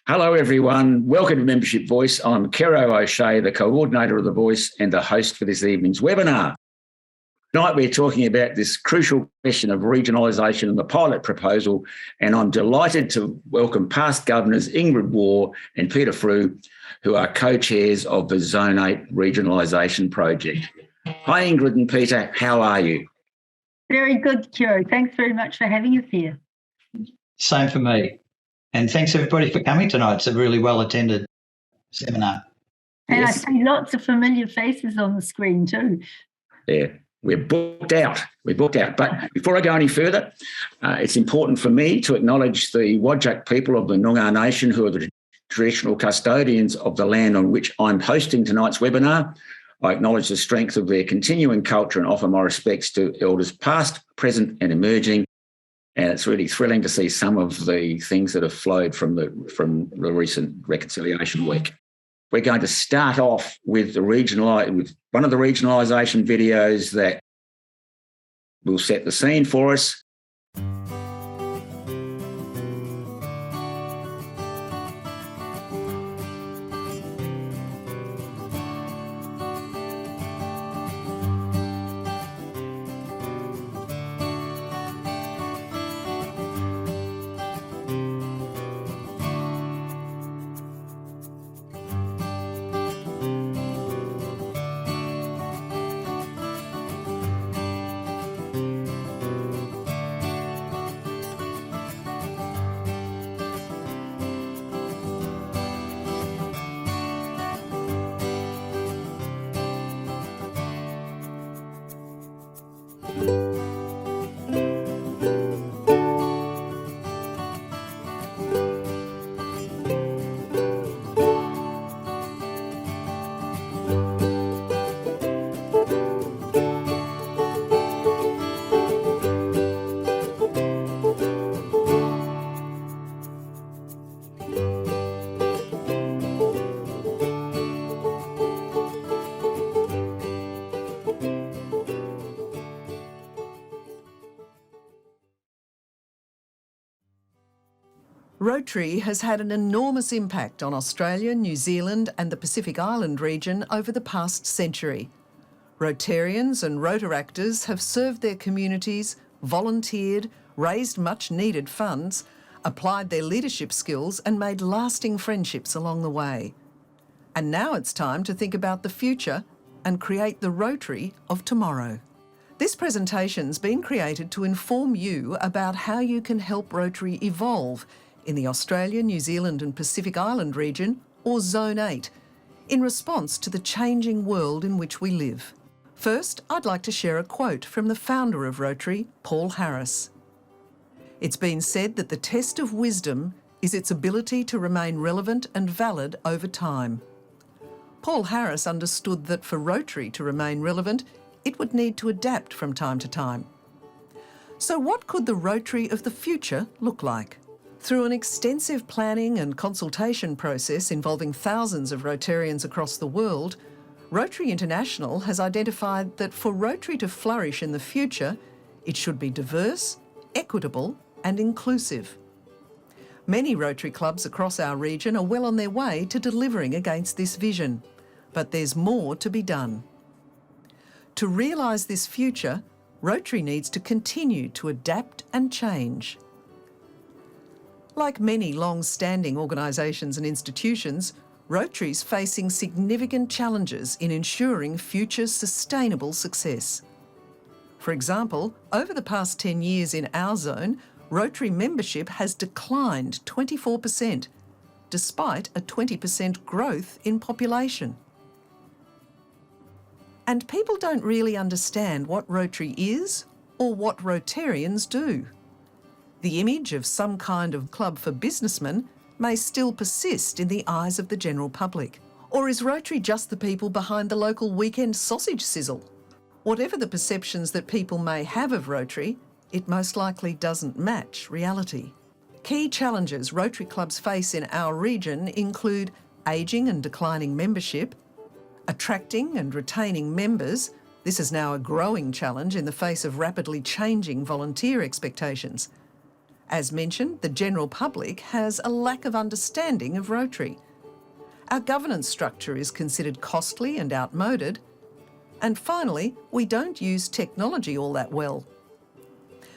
Hello, everyone. Welcome to Membership Voice. I'm Kero O'Shea, the coordinator of The Voice and the host for this evening's webinar. Tonight, we're talking about this crucial question of regionalisation and the pilot proposal, and I'm delighted to welcome past governors Ingrid Waugh and Peter Frueh, who are co-chairs of the Zone 8 Regionalisation Project. Hi, Ingrid and Peter. How are you? Very good, Kiro. Thanks very much for having us here. Same for me. And thanks everybody for coming tonight. It's a really well attended seminar. And Yes. I see lots of familiar faces on the screen too. Yeah, we're booked out. But before I go any further, it's important for me to acknowledge the Whadjuk people of the Noongar Nation, who are the traditional custodians of the land on which I'm hosting tonight's webinar. I acknowledge the strength of their continuing culture and offer my respects to elders past, present and emerging. And it's really thrilling to see some of the things that have flowed from the recent Reconciliation Week. We're going to start off with one of the regionalisation videos that will set the scene for us. Rotary has had an enormous impact on Australia, New Zealand and the Pacific Island region over the past century. Rotarians and Rotaractors have served their communities, volunteered, raised much needed funds, applied their leadership skills and made lasting friendships along the way. And now it's time to think about the future and create the Rotary of tomorrow. This presentation's been created to inform you about how you can help Rotary evolve in the Australia, New Zealand and Pacific Island region, or Zone 8, in response to the changing world in which we live. First, I'd like to share a quote from the founder of Rotary, Paul Harris. It's been said that the test of wisdom is its ability to remain relevant and valid over time. Paul Harris understood that for Rotary to remain relevant, it would need to adapt from time to time. So what could the Rotary of the future look like? Through an extensive planning and consultation process involving thousands of Rotarians across the world, Rotary International has identified that for Rotary to flourish in the future, it should be diverse, equitable and inclusive. Many Rotary clubs across our region are well on their way to delivering against this vision, but there's more to be done. To realise this future, Rotary needs to continue to adapt and change. Like many long-standing organisations and institutions, Rotary's facing significant challenges in ensuring future sustainable success. For example, over the past 10 years in our zone, Rotary membership has declined 24%, despite a 20% growth in population. And people don't really understand what Rotary is or what Rotarians do. The image of some kind of club for businessmen may still persist in the eyes of the general public. Or is Rotary just the people behind the local weekend sausage sizzle? Whatever the perceptions that people may have of Rotary, it most likely doesn't match reality. Key challenges Rotary clubs face in our region include ageing and declining membership, attracting and retaining members. This is now a growing challenge in the face of rapidly changing volunteer expectations. As mentioned, the general public has a lack of understanding of Rotary. Our governance structure is considered costly and outmoded. And finally, we don't use technology all that well.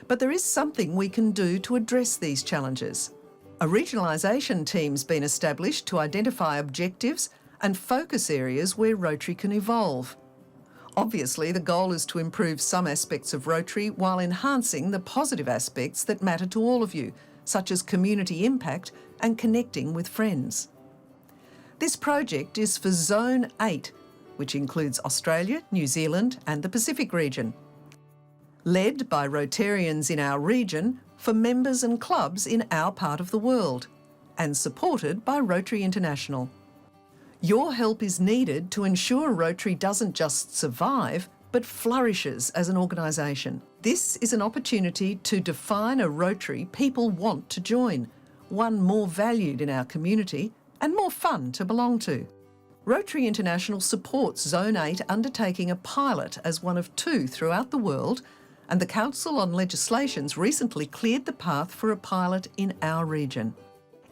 But there is something we can do to address these challenges. A regionalisation team's been established to identify objectives and focus areas where Rotary can evolve. Obviously, the goal is to improve some aspects of Rotary while enhancing the positive aspects that matter to all of you, such as community impact and connecting with friends. This project is for Zone 8, which includes Australia, New Zealand and the Pacific region. Led by Rotarians in our region for members and clubs in our part of the world, and supported by Rotary International. Your help is needed to ensure Rotary doesn't just survive, but flourishes as an organisation. This is an opportunity to define a Rotary people want to join, one more valued in our community and more fun to belong to. Rotary International supports Zone 8 undertaking a pilot as one of 2 throughout the world, and the Council on Legislation's recently cleared the path for a pilot in our region.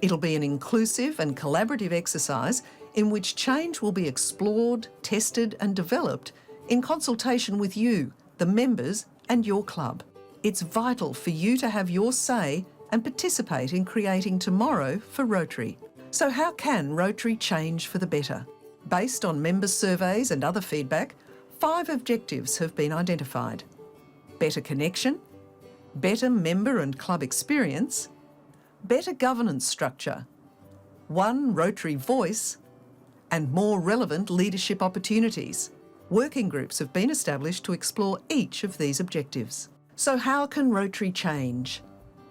It'll be an inclusive and collaborative exercise in which change will be explored, tested and developed in consultation with you, the members and your club. It's vital for you to have your say and participate in creating tomorrow for Rotary. So how can Rotary change for the better? Based on member surveys and other feedback, 5 objectives have been identified. Better connection, better member and club experience, better governance structure, one Rotary voice, and more relevant leadership opportunities. Working groups have been established to explore each of these objectives. So how can Rotary change?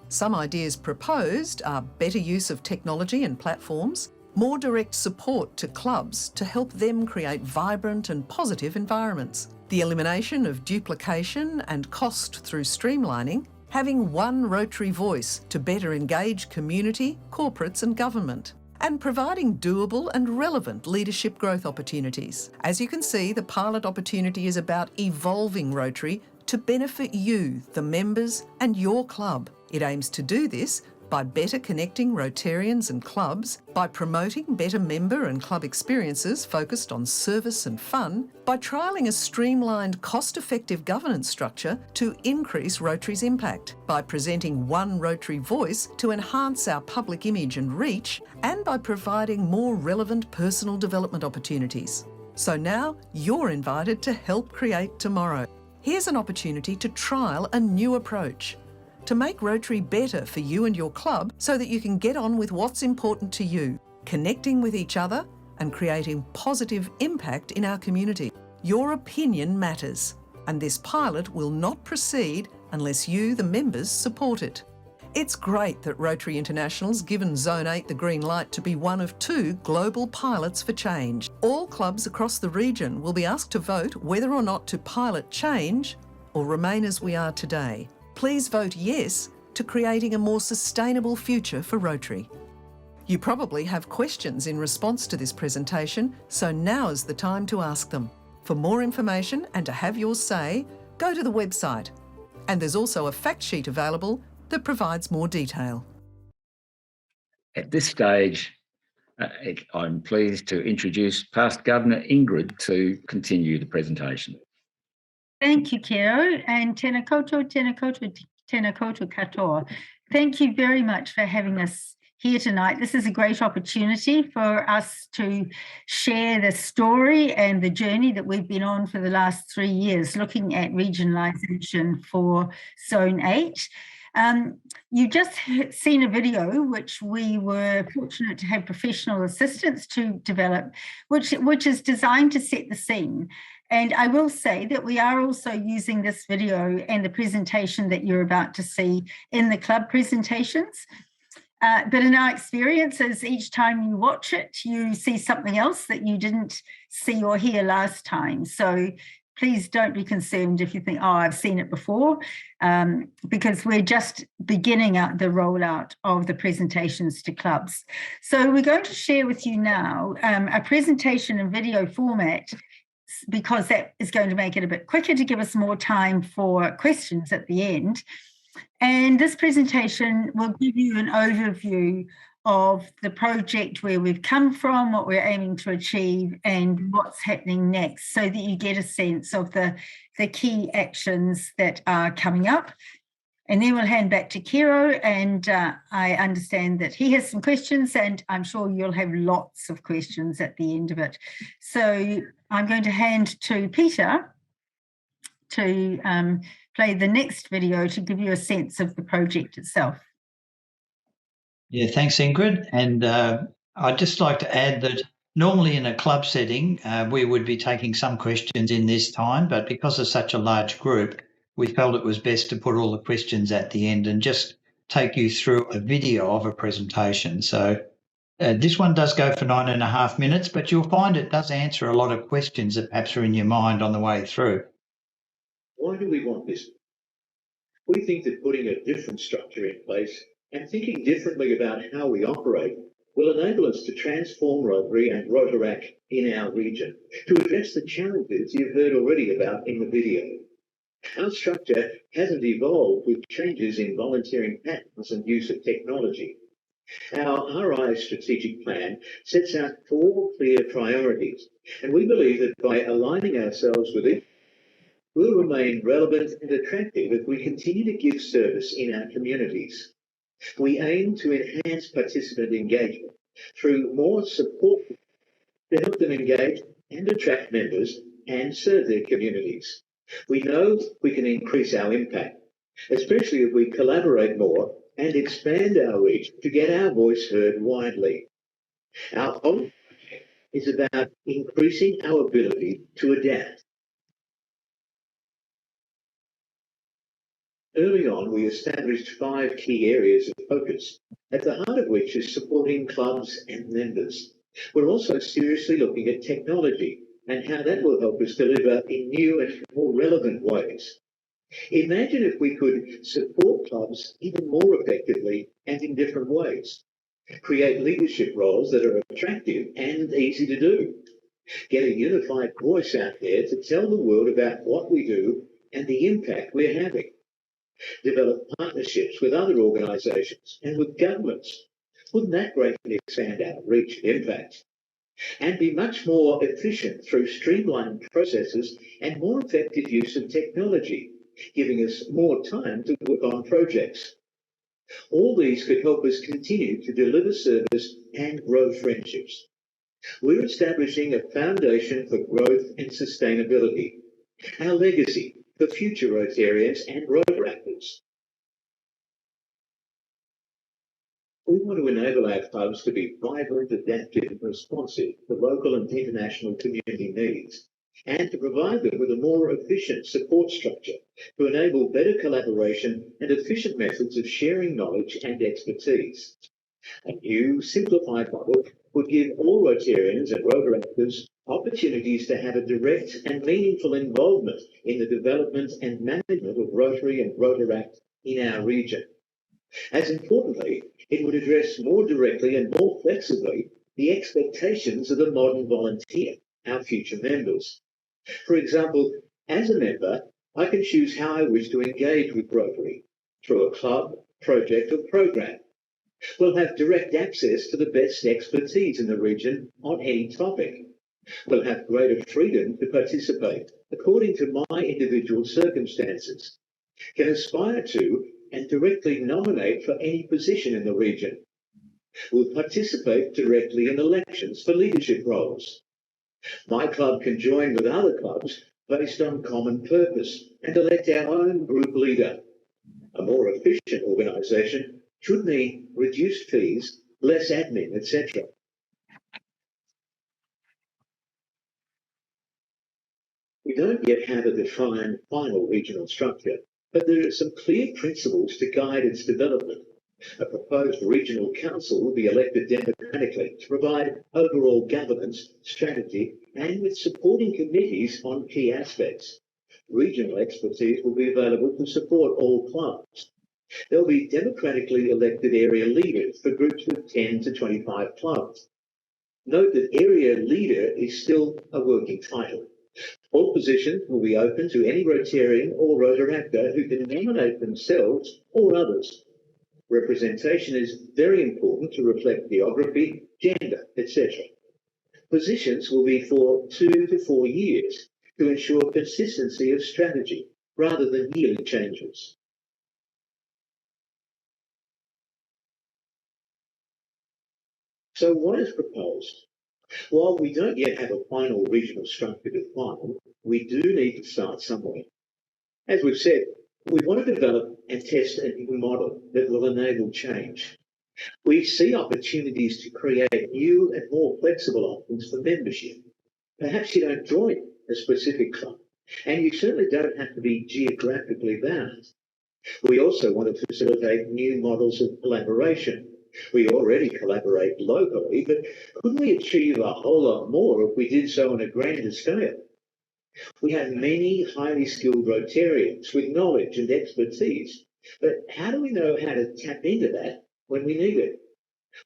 Some ideas proposed are better use of technology and platforms, more direct support to clubs to help them create vibrant and positive environments, the elimination of duplication and cost through streamlining, having one Rotary voice to better engage community, corporates and government, and providing doable and relevant leadership growth opportunities. As you can see, the pilot opportunity is about evolving Rotary to benefit you, the members, and your club. It aims to do this by better connecting Rotarians and clubs, by promoting better member and club experiences focused on service and fun, by trialling a streamlined, cost-effective governance structure to increase Rotary's impact, by presenting one Rotary voice to enhance our public image and reach, and by providing more relevant personal development opportunities. So now you're invited to help create tomorrow. Here's an opportunity to trial a new approach, to make Rotary better for you and your club so that you can get on with what's important to you, connecting with each other and creating positive impact in our community. Your opinion matters, and this pilot will not proceed unless you, the members, support it. It's great that Rotary International's given Zone 8 the green light to be one of 2 global pilots for change. All clubs across the region will be asked to vote whether or not to pilot change or remain as we are today. Please vote yes to creating a more sustainable future for Rotary. You probably have questions in response to this presentation, so now is the time to ask them. For more information and to have your say, go to the website. And there's also a fact sheet available that provides more detail. At this stage, I'm pleased to introduce Past Governor Ingrid to continue the presentation. Thank you, Kero, and tēnā koutou, tēnā koutou, tēnā koutou katoa. Thank you very much for having us here tonight. This is a great opportunity for us to share the story and the journey that we've been on for the last 3 years, looking at regionalisation for Zone 8. You've just seen a video which we were fortunate to have professional assistance to develop, which is designed to set the scene. And I will say that we are also using this video and the presentation that you're about to see in the club presentations. But in our experiences, each time you watch it, you see something else that you didn't see or hear last time. So please don't be concerned if you think, oh, I've seen it before, because we're just beginning out the rollout of the presentations to clubs. So we're going to share with you now a presentation in video format, because that is going to make it a bit quicker to give us more time for questions at the end. And this presentation will give you an overview of the project, where we've come from, what we're aiming to achieve, and what's happening next, so that you get a sense of the key actions that are coming up. And then we'll hand back to Kiro, and I understand that he has some questions, and I'm sure you'll have lots of questions at the end of it. So I'm going to hand to Peter to play the next video to give you a sense of the project itself. Yeah, thanks, Ingrid. And I'd just like to add that normally in a club setting, we would be taking some questions in this time, but because of such a large group, we felt it was best to put all the questions at the end and just take you through a video of a presentation. So this one does go for 9.5 minutes, but you'll find it does answer a lot of questions that perhaps are in your mind on the way through. Why do we want this? We think that putting a different structure in place and thinking differently about how we operate will enable us to transform Rotary and Rotaract in our region to address the challenges you've heard already about in the video. Our structure hasn't evolved with changes in volunteering patterns and use of technology. Our RI strategic plan sets out 4 clear priorities, and we believe that by aligning ourselves with it, we'll remain relevant and attractive if we continue to give service in our communities. We aim to enhance participant engagement through more support to help them engage and attract members and serve their communities. We know we can increase our impact, especially if we collaborate more and expand our reach to get our voice heard widely. Our whole project is about increasing our ability to adapt. Early on, we established 5 key areas of focus, at the heart of which is supporting clubs and members. We're also seriously looking at technology and how that will help us deliver in new and more relevant ways. Imagine if we could support clubs even more effectively and in different ways. Create leadership roles that are attractive and easy to do. Get a unified voice out there to tell the world about what we do and the impact we're having. Develop partnerships with other organisations and with governments. Wouldn't that greatly expand our reach and impact? And be much more efficient through streamlined processes and more effective use of technology, giving us more time to work on projects. All these could help us continue to deliver service and grow friendships. We're establishing a foundation for growth and sustainability, our legacy for future Rotarians and Rotaractors. We want to enable our clubs to be vibrant, adaptive and responsive to local and international community needs, and to provide them with a more efficient support structure to enable better collaboration and efficient methods of sharing knowledge and expertise. A new, simplified model would give all Rotarians and Rotaractors opportunities to have a direct and meaningful involvement in the development and management of Rotary and Rotaract in our region. As importantly, it would address more directly and more flexibly the expectations of the modern volunteer, our future members. For example, as a member, I can choose how I wish to engage with Rotary, through a club, project or program. We'll have direct access to the best expertise in the region on any topic. We'll have greater freedom to participate according to my individual circumstances, can aspire to and directly nominate for any position in the region. We'll participate directly in elections for leadership roles. My club can join with other clubs based on common purpose and elect our own group leader. A more efficient organisation should mean reduced fees, less admin, etc. We don't yet have a defined final regional structure, but there are some clear principles to guide its development. A proposed regional council will be elected democratically to provide overall governance, strategy, and with supporting committees on key aspects. Regional expertise will be available to support all clubs. There'll be democratically elected area leaders for groups of 10 to 25 clubs. Note that area leader is still a working title. All positions will be open to any Rotarian or Rotaractor who can nominate themselves or others. Representation is very important to reflect geography, gender, etc. Positions will be for 2 to 4 years to ensure consistency of strategy rather than yearly changes. So what is proposed? While we don't yet have a final regional structure defined, we do need to start somewhere. As we've said, we want to develop and test a new model that will enable change. We see opportunities to create new and more flexible options for membership. Perhaps you don't join a specific club, and you certainly don't have to be geographically bound. We also want to facilitate new models of collaboration. We already collaborate locally, but couldn't we achieve a whole lot more if we did so on a grander scale? We have many highly skilled Rotarians with knowledge and expertise, but how do we know how to tap into that when we need it?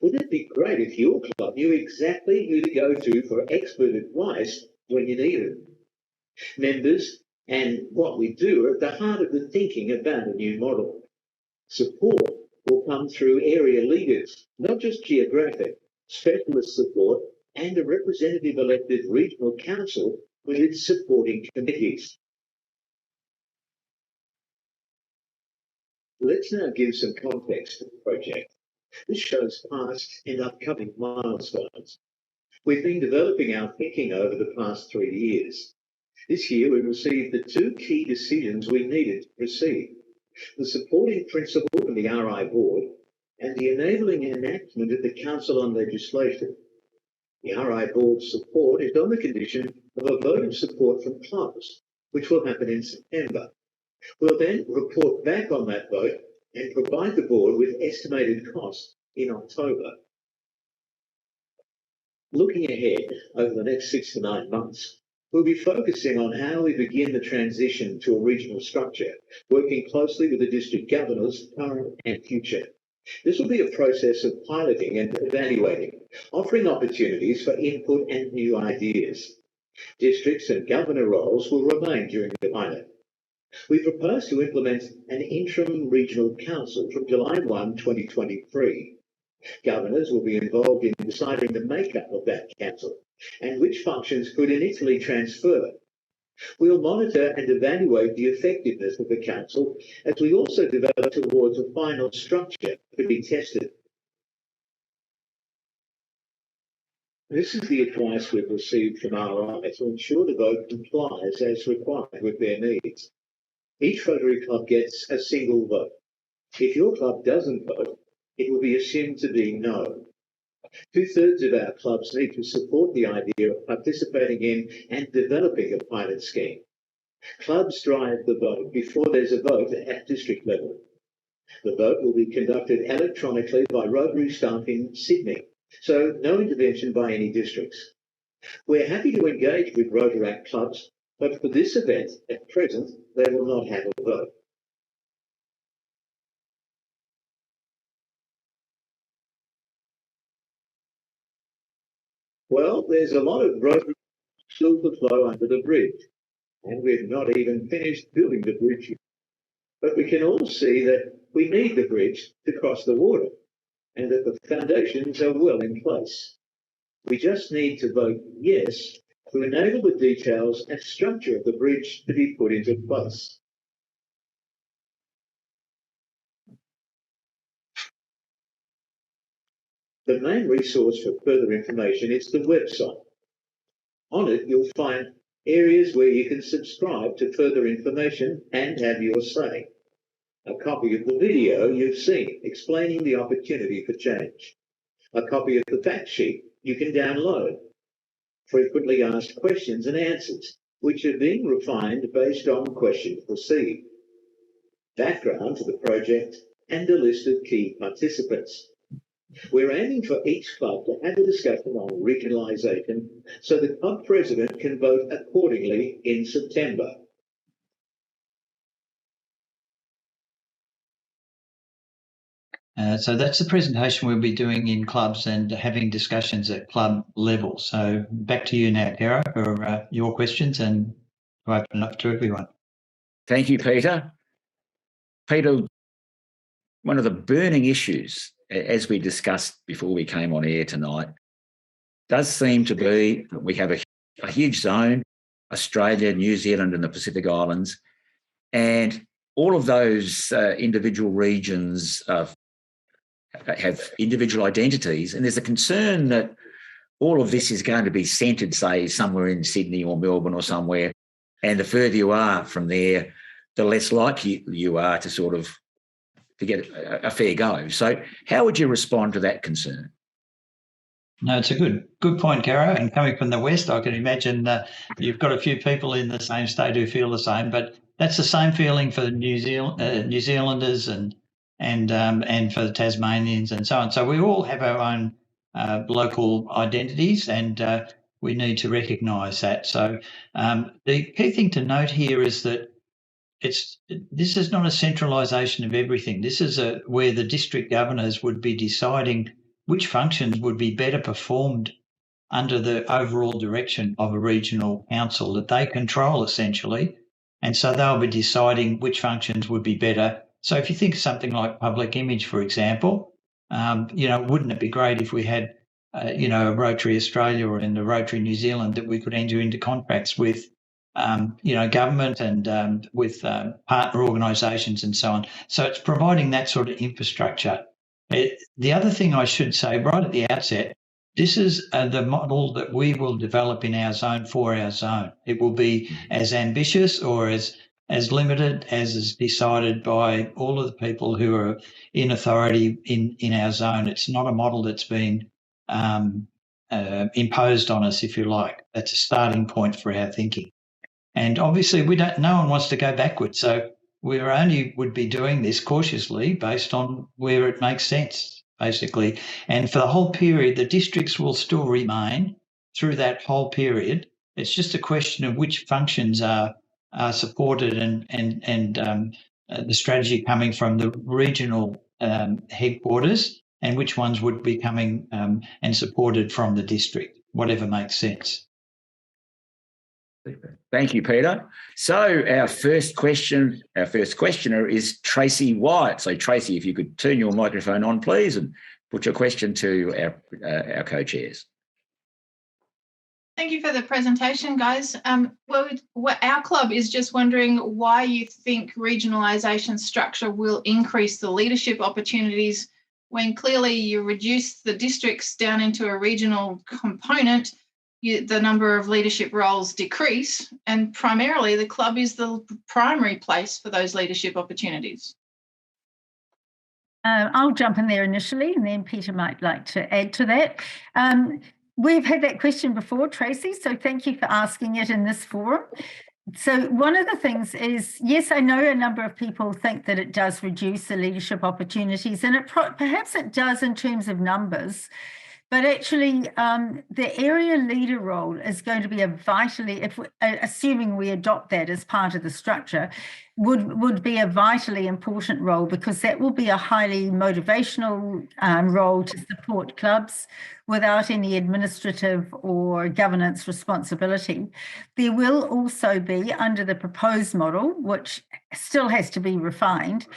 Wouldn't it be great if your club knew exactly who to go to for expert advice when you need it? Members and what we do are at the heart of the thinking about a new model. Support will come through area leaders, not just geographic, specialist support, and a representative elected regional council with its supporting committees. Let's now give some context to the project. This shows past and upcoming milestones. We've been developing our thinking over the past 3 years. This year, we received the 2 key decisions we needed to proceed: the supporting principle from the RI board and the enabling enactment of the Council on Legislation. The RI board's support is on the condition of a vote of support from clubs, which will happen in September. We'll then report back on that vote and provide the board with estimated costs in October. Looking ahead over the next 6 to 9 months, we'll be focusing on how we begin the transition to a regional structure, working closely with the district governors, current and future. This will be a process of piloting and evaluating, offering opportunities for input and new ideas. Districts and governor roles will remain during the pilot. We propose to implement an interim regional council from July 1, 2023. Governors will be involved in deciding the makeup of that council and which functions could initially transfer. We'll monitor and evaluate the effectiveness of the council as we also develop towards a final structure to be tested. This is the advice we've received from RI to ensure the vote complies as required with their needs. Each Rotary Club gets a single vote. If your club doesn't vote, it will be assumed to be no. 2/3 of our clubs need to support the idea of participating in and developing a pilot scheme. Clubs drive the vote before there's a vote at district level. The vote will be conducted electronically by Rotary staff in Sydney, so no intervention by any districts. We're happy to engage with Rotaract clubs, but for this event, at present, they will not have a vote. Well, there's a lot of Rotary still to flow under the bridge, and we've not even finished building the bridge yet. But we can all see that we need the bridge to cross the water, and that the foundations are well in place. We just need to vote yes to enable the details and structure of the bridge to be put into place. The main resource for further information is the website. On it, you'll find areas where you can subscribe to further information and have your say. A copy of the video you've seen explaining the opportunity for change. A copy of the fact sheet you can download. Frequently asked questions and answers, which are being refined based on questions received. Background to the project and a list of key participants. We're aiming for each club to have a discussion on regionalisation so the club president can vote accordingly in September. So that's the presentation we'll be doing in clubs and having discussions at club level. So back to you now, Kara, for your questions and to open up to everyone. Thank you, Peter. Peter, one of the burning issues, as we discussed before we came on air tonight, does seem to be that we have a huge zone, Australia, New Zealand and the Pacific Islands, and all of those individual regions have individual identities, and there's a concern that all of this is going to be centred, say, somewhere in Sydney or Melbourne or somewhere, and the further you are from there, the less likely you are to get a fair go. So how would you respond to that concern? No, it's a good point, Caro. And coming from the West, I can imagine you've got a few people in the same state who feel the same. But that's the same feeling for New Zealanders and for the Tasmanians and so on. So we all have our own local identities, and we need to recognise that. So the key thing to note here is that this is not a centralisation of everything. This is where the district governors would be deciding which functions would be better performed under the overall direction of a regional council that they control, essentially. And so they'll be deciding which functions would be better. So if you think of something like public image, for example, wouldn't it be great if we had, a Rotary Australia or in the Rotary New Zealand that we could enter into contracts with, government and with partner organisations and so on. So it's providing that sort of infrastructure. The other thing I should say right at the outset, this is the model that we will develop in our zone for our zone. It will be as ambitious or as limited as is decided by all of the people who are in authority in our zone. It's not a model that's been imposed on us, if you like. That's a starting point for our thinking. And obviously no one wants to go backwards. So we would be doing this cautiously based on where it makes sense, basically. And for the whole period, the districts will still remain through that whole period. It's just a question of which functions are supported and the strategy coming from the regional headquarters and which ones would be coming and supported from the district, whatever makes sense. Thank you, Peter. So our first questioner is Tracy Wyatt. So Tracy, if you could turn your microphone on, please, and put your question to our co-chairs. Thank you for the presentation, guys. Our club is just wondering why you think regionalisation structure will increase the leadership opportunities when clearly you reduce the districts down into a regional component. The number of leadership roles decrease, and primarily the club is the primary place for those leadership opportunities. I'll jump in there initially, and then Peter might like to add to that. We've had that question before, Tracy, so thank you for asking it in this forum. So one of the things is, yes, I know a number of people think that it does reduce the leadership opportunities, and perhaps it does in terms of numbers. But actually, the area leader role is going to be assuming we adopt that as part of the structure, would be a vitally important role, because that will be a highly motivational role to support clubs without any administrative or governance responsibility. There will also be, under the proposed model, which still has to be refined,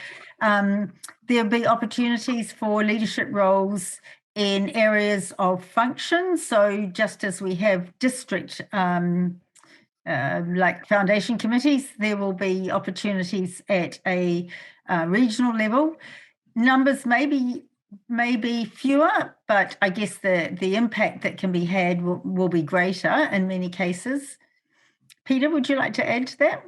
there'll be opportunities for leadership roles in areas of function. So just as we have district like foundation committees, there will be opportunities at a regional level. Numbers may be fewer, but I guess the impact that can be had will be greater in many cases. Peter, would you like to add to that?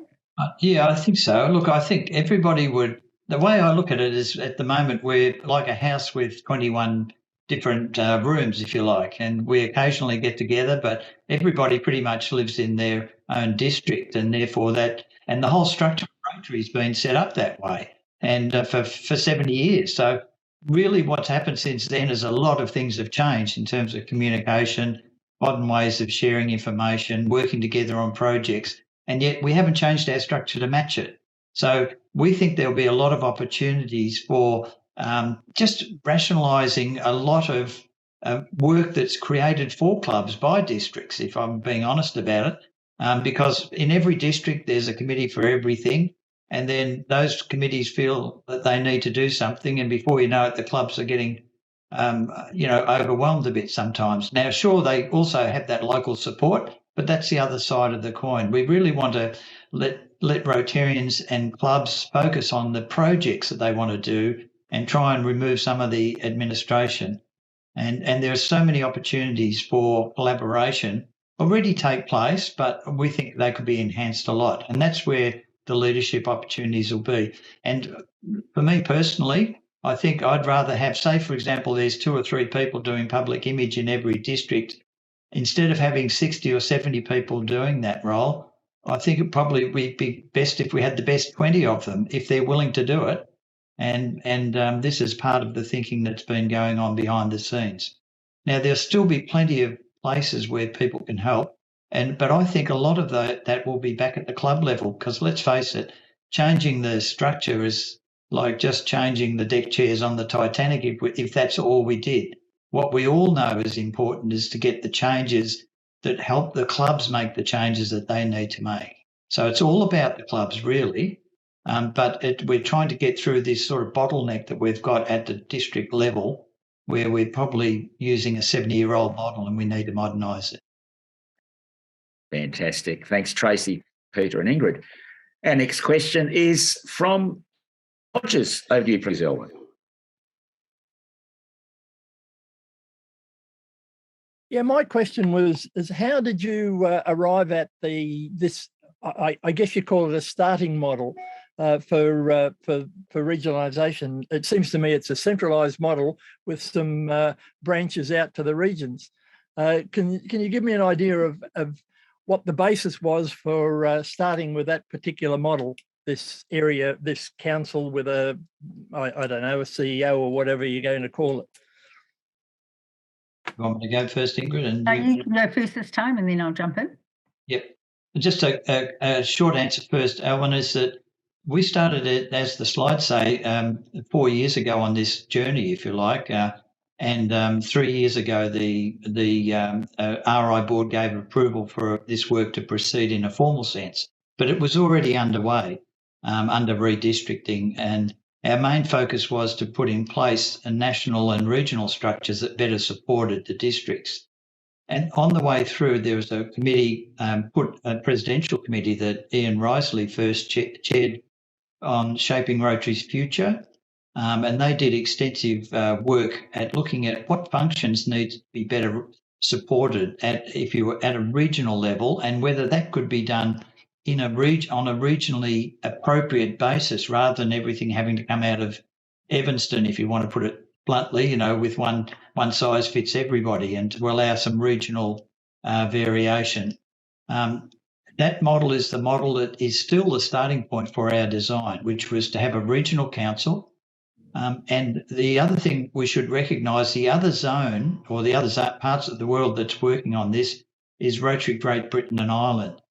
Yeah, I think so. Look, I think everybody would. The way I look at it is, at the moment we're like a house with 21 different rooms, if you like, and we occasionally get together, but everybody pretty much lives in their own district, and therefore the whole structure of Rotary has been set up that way, and for 70 years. So really what's happened since then is a lot of things have changed in terms of communication, modern ways of sharing information, working together on projects, and yet we haven't changed our structure to match it. So we think there'll be a lot of opportunities for just rationalising a lot of work that's created for clubs by districts, if I'm being honest about it. because in every district there's a committee for everything, and then those committees feel that they need to do something, and before you know it, the clubs are getting overwhelmed a bit sometimes. Now, sure, they also have that local support, but that's the other side of the coin. We really want to let Rotarians and clubs focus on the projects that they want to do and try and remove some of the administration. And there are so many opportunities for collaboration already take place, but we think they could be enhanced a lot. And that's where the leadership opportunities will be. And for me personally, I think I'd rather have, say, for example, there's 2 or 3 people doing public image in every district. Instead of having 60 or 70 people doing that role, I think it probably would be best if we had the best 20 of them, if they're willing to do it. And this is part of the thinking that's been going on behind the scenes. Now, there'll still be plenty of places where people can help, but I think a lot of that will be back at the club level, because let's face it, changing the structure is like just changing the deck chairs on the Titanic if that's all we did. What we all know is important is to get the changes that help the clubs make the changes that they need to make. So it's all about the clubs, really. But we're trying to get through this sort of bottleneck that we've got at the district level, where we're probably using a 70-year-old model and we need to modernise it. Fantastic. Thanks, Tracy, Peter and Ingrid. Our next question is from Rogers. Over to you, please, Elwyn. Yeah, my question is how did you arrive at this? I guess you call it a starting model for regionalisation. It seems to me it's a centralised model with some branches out to the regions. Can you give me an idea of what the basis was for starting with that particular model? This area, this council with I don't know, a CEO or whatever you're going to call it. You want me to go first, Ingrid? And you can go first this time, and then I'll jump in. Yep. Just a short answer first, Alwyn, is that we started it, as the slides say, 4 years ago on this journey, if you like, and 3 years ago the RI board gave approval for this work to proceed in a formal sense, but it was already underway under redistricting, and our main focus was to put in place a national and regional structures that better supported the districts. And on the way through, there was a committee, a presidential committee that Ian Risley first chaired on shaping Rotary's future. And they did extensive work at looking at what functions need to be better supported if you were at a regional level, and whether that could be done on a regionally appropriate basis, rather than everything having to come out of Evanston, if you want to put it bluntly, with one size fits everybody, and to allow some regional variation. That model is the model that is still the starting point for our design, which was to have a regional council. And the other thing we should recognise, the other zone or the other parts of the world that's working on this is Rotary Great Britain and Ireland.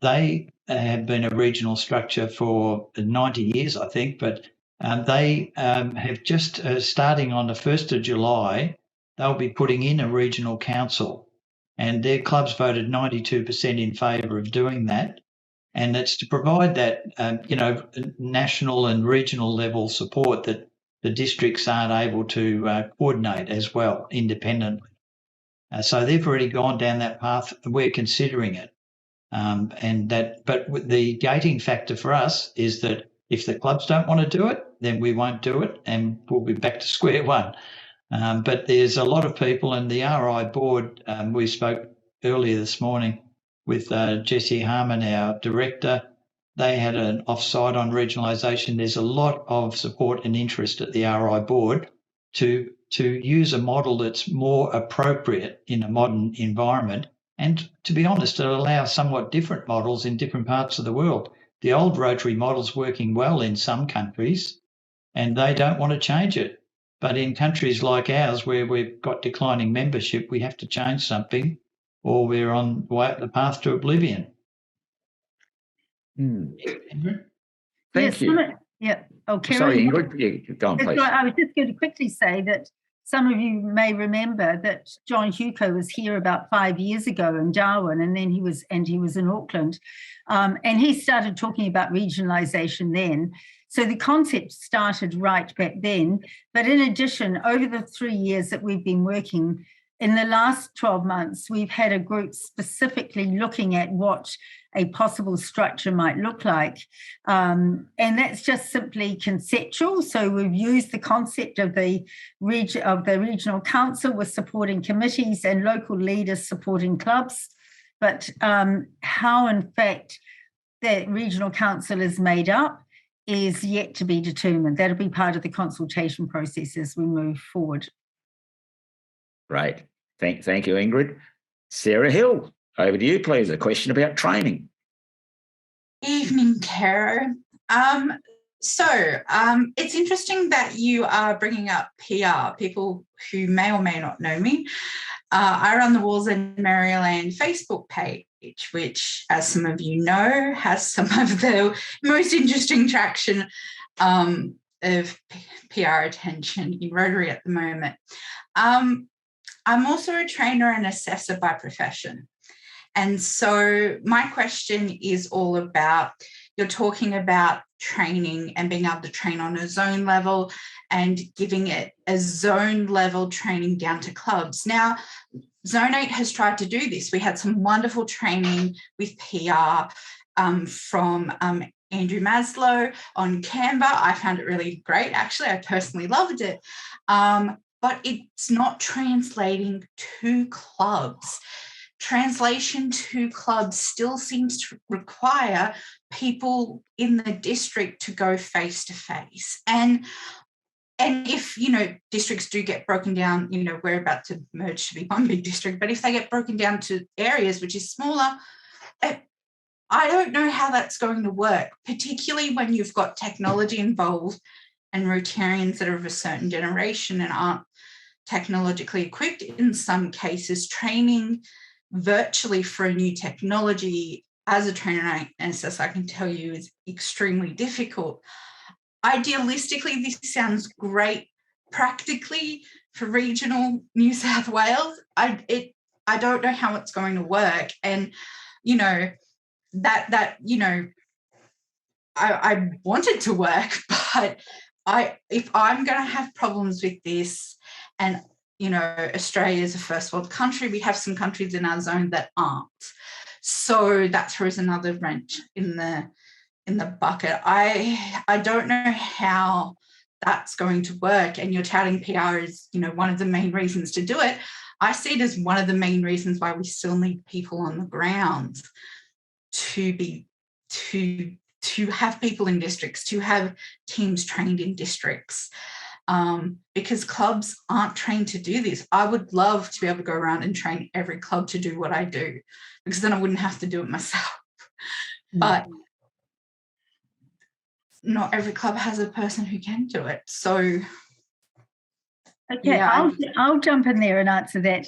They have been a regional structure for 90 years, I think, but they have just, starting on the 1st of July, they'll be putting in a regional council, and their clubs voted 92% in favour of doing that. And it's to provide that, national and regional level support that the districts aren't able to coordinate as well independently. So they've already gone down that path. We're considering it. But the gating factor for us is that if the clubs don't want to do it, then we won't do it, and we'll be back to square one. But there's a lot of people, and the RI board, we spoke earlier this morning with Jessie Harmon, our director. They had an offsite on regionalisation. There's a lot of support and interest at the RI board to use a model that's more appropriate in a modern environment. And to be honest, it'll allow somewhat different models in different parts of the world. The old Rotary model's working well in some countries, and they don't want to change it. But in countries like ours, where we've got declining membership, we have to change something, or we're on the path to oblivion. Thank you. Yeah. Oh, Carol, sorry, Ingrid. Yeah, go on, please. I was just going to quickly say that some of you may remember that John Hugo was here about 5 years ago in Darwin, and then he was in Auckland, and he started talking about regionalisation then. So the concept started right back then. But in addition, over the 3 years that we've been working, in the last 12 months, we've had a group specifically looking at what a possible structure might look like. And that's just simply conceptual. So we've used the concept of the regional council with supporting committees and local leaders supporting clubs. But how, in fact, that regional council is made up is yet to be determined. That'll be part of the consultation process as we move forward. Right. Thank you, Ingrid. Sarah Hill, over to you, please. A question about training. Evening, Caro. It's interesting that you are bringing up PR, people who may or may not know me. I run the Walls in Maryland Facebook page, which, as some of you know, has some of the most interesting traction of PR attention in Rotary at the moment. I'm also a trainer and assessor by profession. And so my question is all about, you're talking about training and being able to train on a zone level and giving it a zone level training down to clubs. Now, Zone 8 has tried to do this. We had some wonderful training with PR from Andrew Maslow on Canva. I found it really great. Actually, I personally loved it. But it's not translating to clubs. Translation to clubs still seems to require people in the district to go face to face. And if, districts do get broken down, we're about to merge to be one big district, but if they get broken down to areas which is smaller, I don't know how that's going to work, particularly when you've got technology involved and Rotarians that are of a certain generation and aren't technologically equipped in some cases. Training virtually for a new technology as a trainer and assessor, I can tell you, is extremely difficult. Idealistically, this sounds great. Practically, for regional New South Wales, I don't know how it's going to work. And I want it to work, but if I'm going to have problems with this, and Australia is a first world country, we have some countries in our zone that aren't. So that throws another wrench in the bucket. I don't know how that's going to work. And you're touting PR is, one of the main reasons to do it. I see it as one of the main reasons why we still need people on the ground to have people in districts, to have teams trained in districts. Because clubs aren't trained to do this. I would love to be able to go around and train every club to do what I do, because then I wouldn't have to do it myself. But not every club has a person who can do it. So, okay, yeah. I'll jump in there and answer that,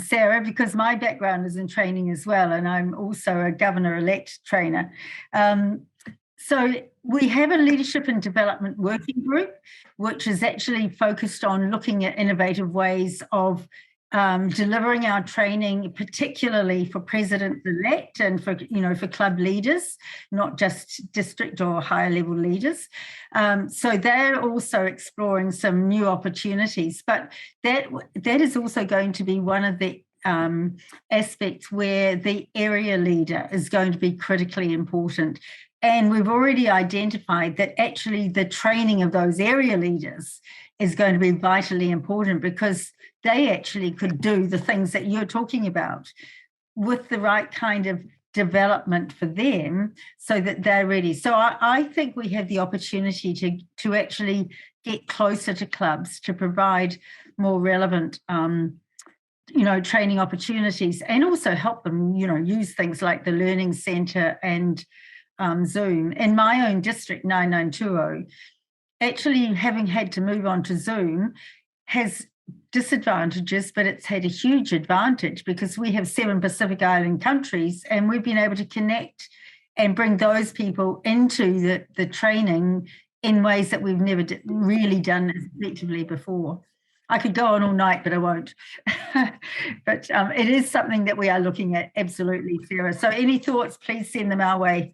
Sarah, because my background is in training as well, and I'm also a governor-elect trainer. So we have a leadership and development working group, which is actually focused on looking at innovative ways of delivering our training, particularly for president-elect and for club leaders, not just district or higher level leaders. So they're also exploring some new opportunities, but that is also going to be one of the aspects where the area leader is going to be critically important. And we've already identified that actually the training of those area leaders is going to be vitally important, because they actually could do the things that you're talking about with the right kind of development for them so that they're ready. So I think we have the opportunity to actually get closer to clubs, to provide more relevant training opportunities, and also help them, use things like the Learning Centre and Zoom. In my own district, 9920, actually having had to move on to Zoom has disadvantages, but it's had a huge advantage because we have 7 Pacific Island countries, and we've been able to connect and bring those people into the training in ways that we've never really done effectively before. I could go on all night, but I won't. But it is something that we are looking at, absolutely, Sarah. So any thoughts, please send them our way.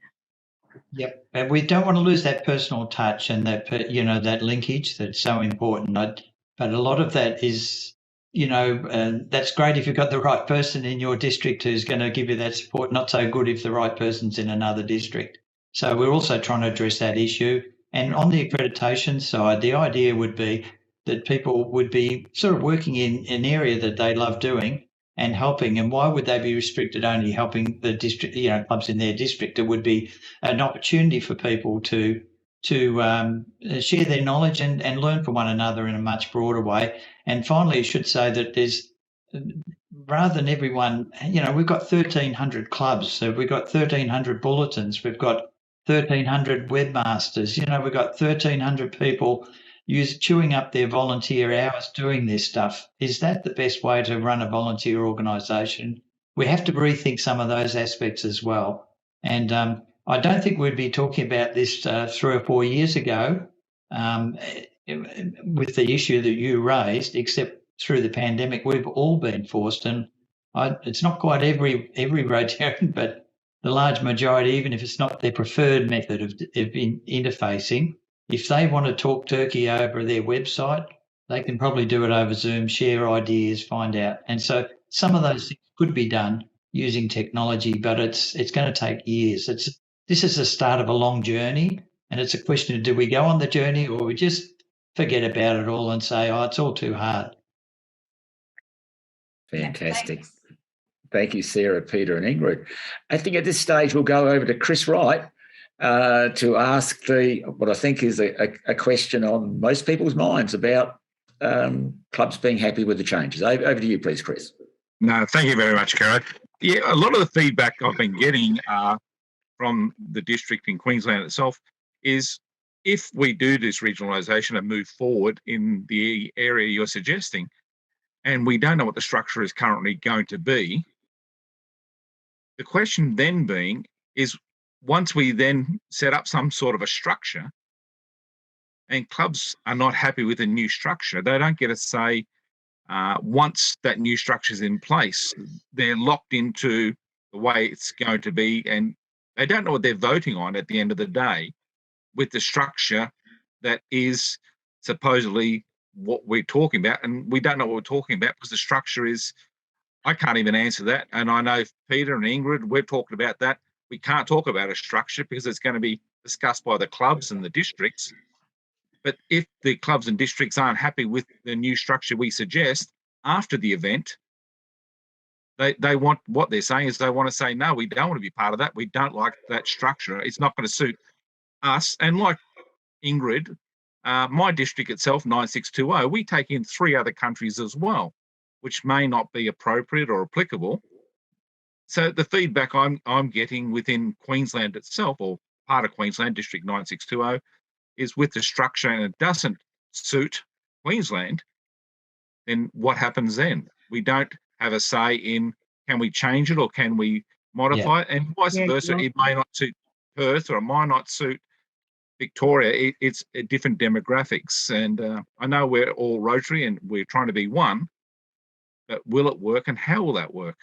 Yep, and we don't want to lose that personal touch and that, that linkage that's so important. But a lot of that is, that's great if you've got the right person in your district who's going to give you that support. Not so good if the right person's in another district. So we're also trying to address that issue. And on the accreditation side, the idea would be that people would be sort of working in an area that they love doing and helping. And why would they be restricted only helping the district, clubs in their district? It would be an opportunity for people to share their knowledge and learn from one another in a much broader way. And finally, I should say that there's, rather than everyone, we've got 1,300 clubs, so we've got 1,300 bulletins, we've got 1,300 webmasters, we've got 1,300 people chewing up their volunteer hours doing this stuff. Is that the best way to run a volunteer organisation? We have to rethink some of those aspects as well. And I don't think we'd be talking about this 3 or 4 years ago with the issue that you raised, except through the pandemic, we've all been forced. And it's not quite every Rotarian, but the large majority, even if it's not their preferred method of interfacing, if they want to talk turkey over their website, they can probably do it over Zoom, share ideas, find out. And so some of those things could be done using technology, but it's going to take years. This is the start of a long journey, and it's a question of, do we go on the journey or we just forget about it all and say, it's all too hard? Fantastic. Thank you, Sarah, Peter and Ingrid. I think at this stage we'll go over to Chris Wright to ask what I think is a question on most people's minds about clubs being happy with the changes. Over to you, please, Chris. No, thank you very much, Caro. Yeah, a lot of the feedback I've been getting from the district in Queensland itself is, if we do this regionalisation and move forward in the area you're suggesting, and we don't know what the structure is currently going to be, the question then being is, once we then set up some sort of a structure and clubs are not happy with the new structure, they don't get a say. Once that new structure is in place, they're locked into the way it's going to be, and they don't know what they're voting on at the end of the day with the structure that is supposedly what we're talking about. And we don't know what we're talking about because the structure is, I can't even answer that. And I know Peter and Ingrid, we've talked about that. We can't talk about a structure because it's going to be discussed by the clubs and the districts. But if the clubs and districts aren't happy with the new structure we suggest after the event, they want, what they're saying is they want to say, no, we don't want to be part of that. We don't like that structure. It's not going to suit us. And like Ingrid, my district itself, 9620, we take in 3 other countries as well, which may not be appropriate or applicable. So the feedback I'm getting within Queensland itself, or part of Queensland, District 9620, is with the structure and it doesn't suit Queensland, then what happens then? We don't have a say in, can we change it or can we modify it? And vice versa, it may not suit Perth or it might not suit Victoria. It's different demographics. And I know we're all Rotary and we're trying to be one, but will it work and how will that work?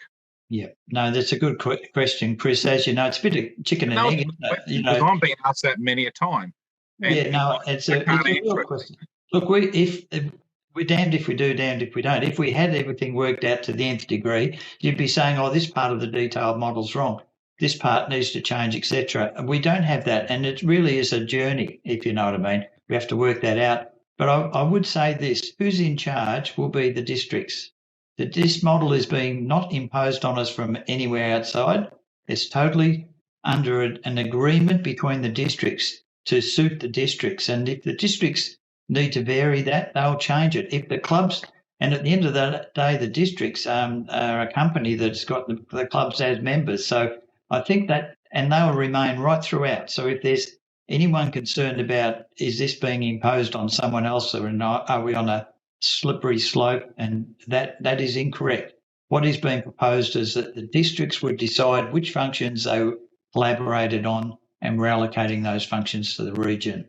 Yeah, no, that's a good question, Chris. As you know, it's a bit of chicken and egg, isn't it? I'm being asked that many a time. It's a real question. Look, we're damned if we do, damned if we don't. If we had everything worked out to the nth degree, you'd be saying, this part of the detailed model's wrong. This part needs to change, etc. We don't have that, and it really is a journey, if you know what I mean. We have to work that out. But I would say this, who's in charge will be the districts. That this model is being not imposed on us from anywhere outside. It's totally under an agreement between the districts to suit the districts. And if the districts need to vary that, they'll change it. If the clubs, and at the end of the day, the districts are a company that's got the clubs as members. So I think that, and they'll remain right throughout. So if there's anyone concerned about, is this being imposed on someone else or not, are we on a slippery slope, and that is incorrect. What is being proposed is that the districts would decide which functions they collaborated on, and we're allocating those functions to the region.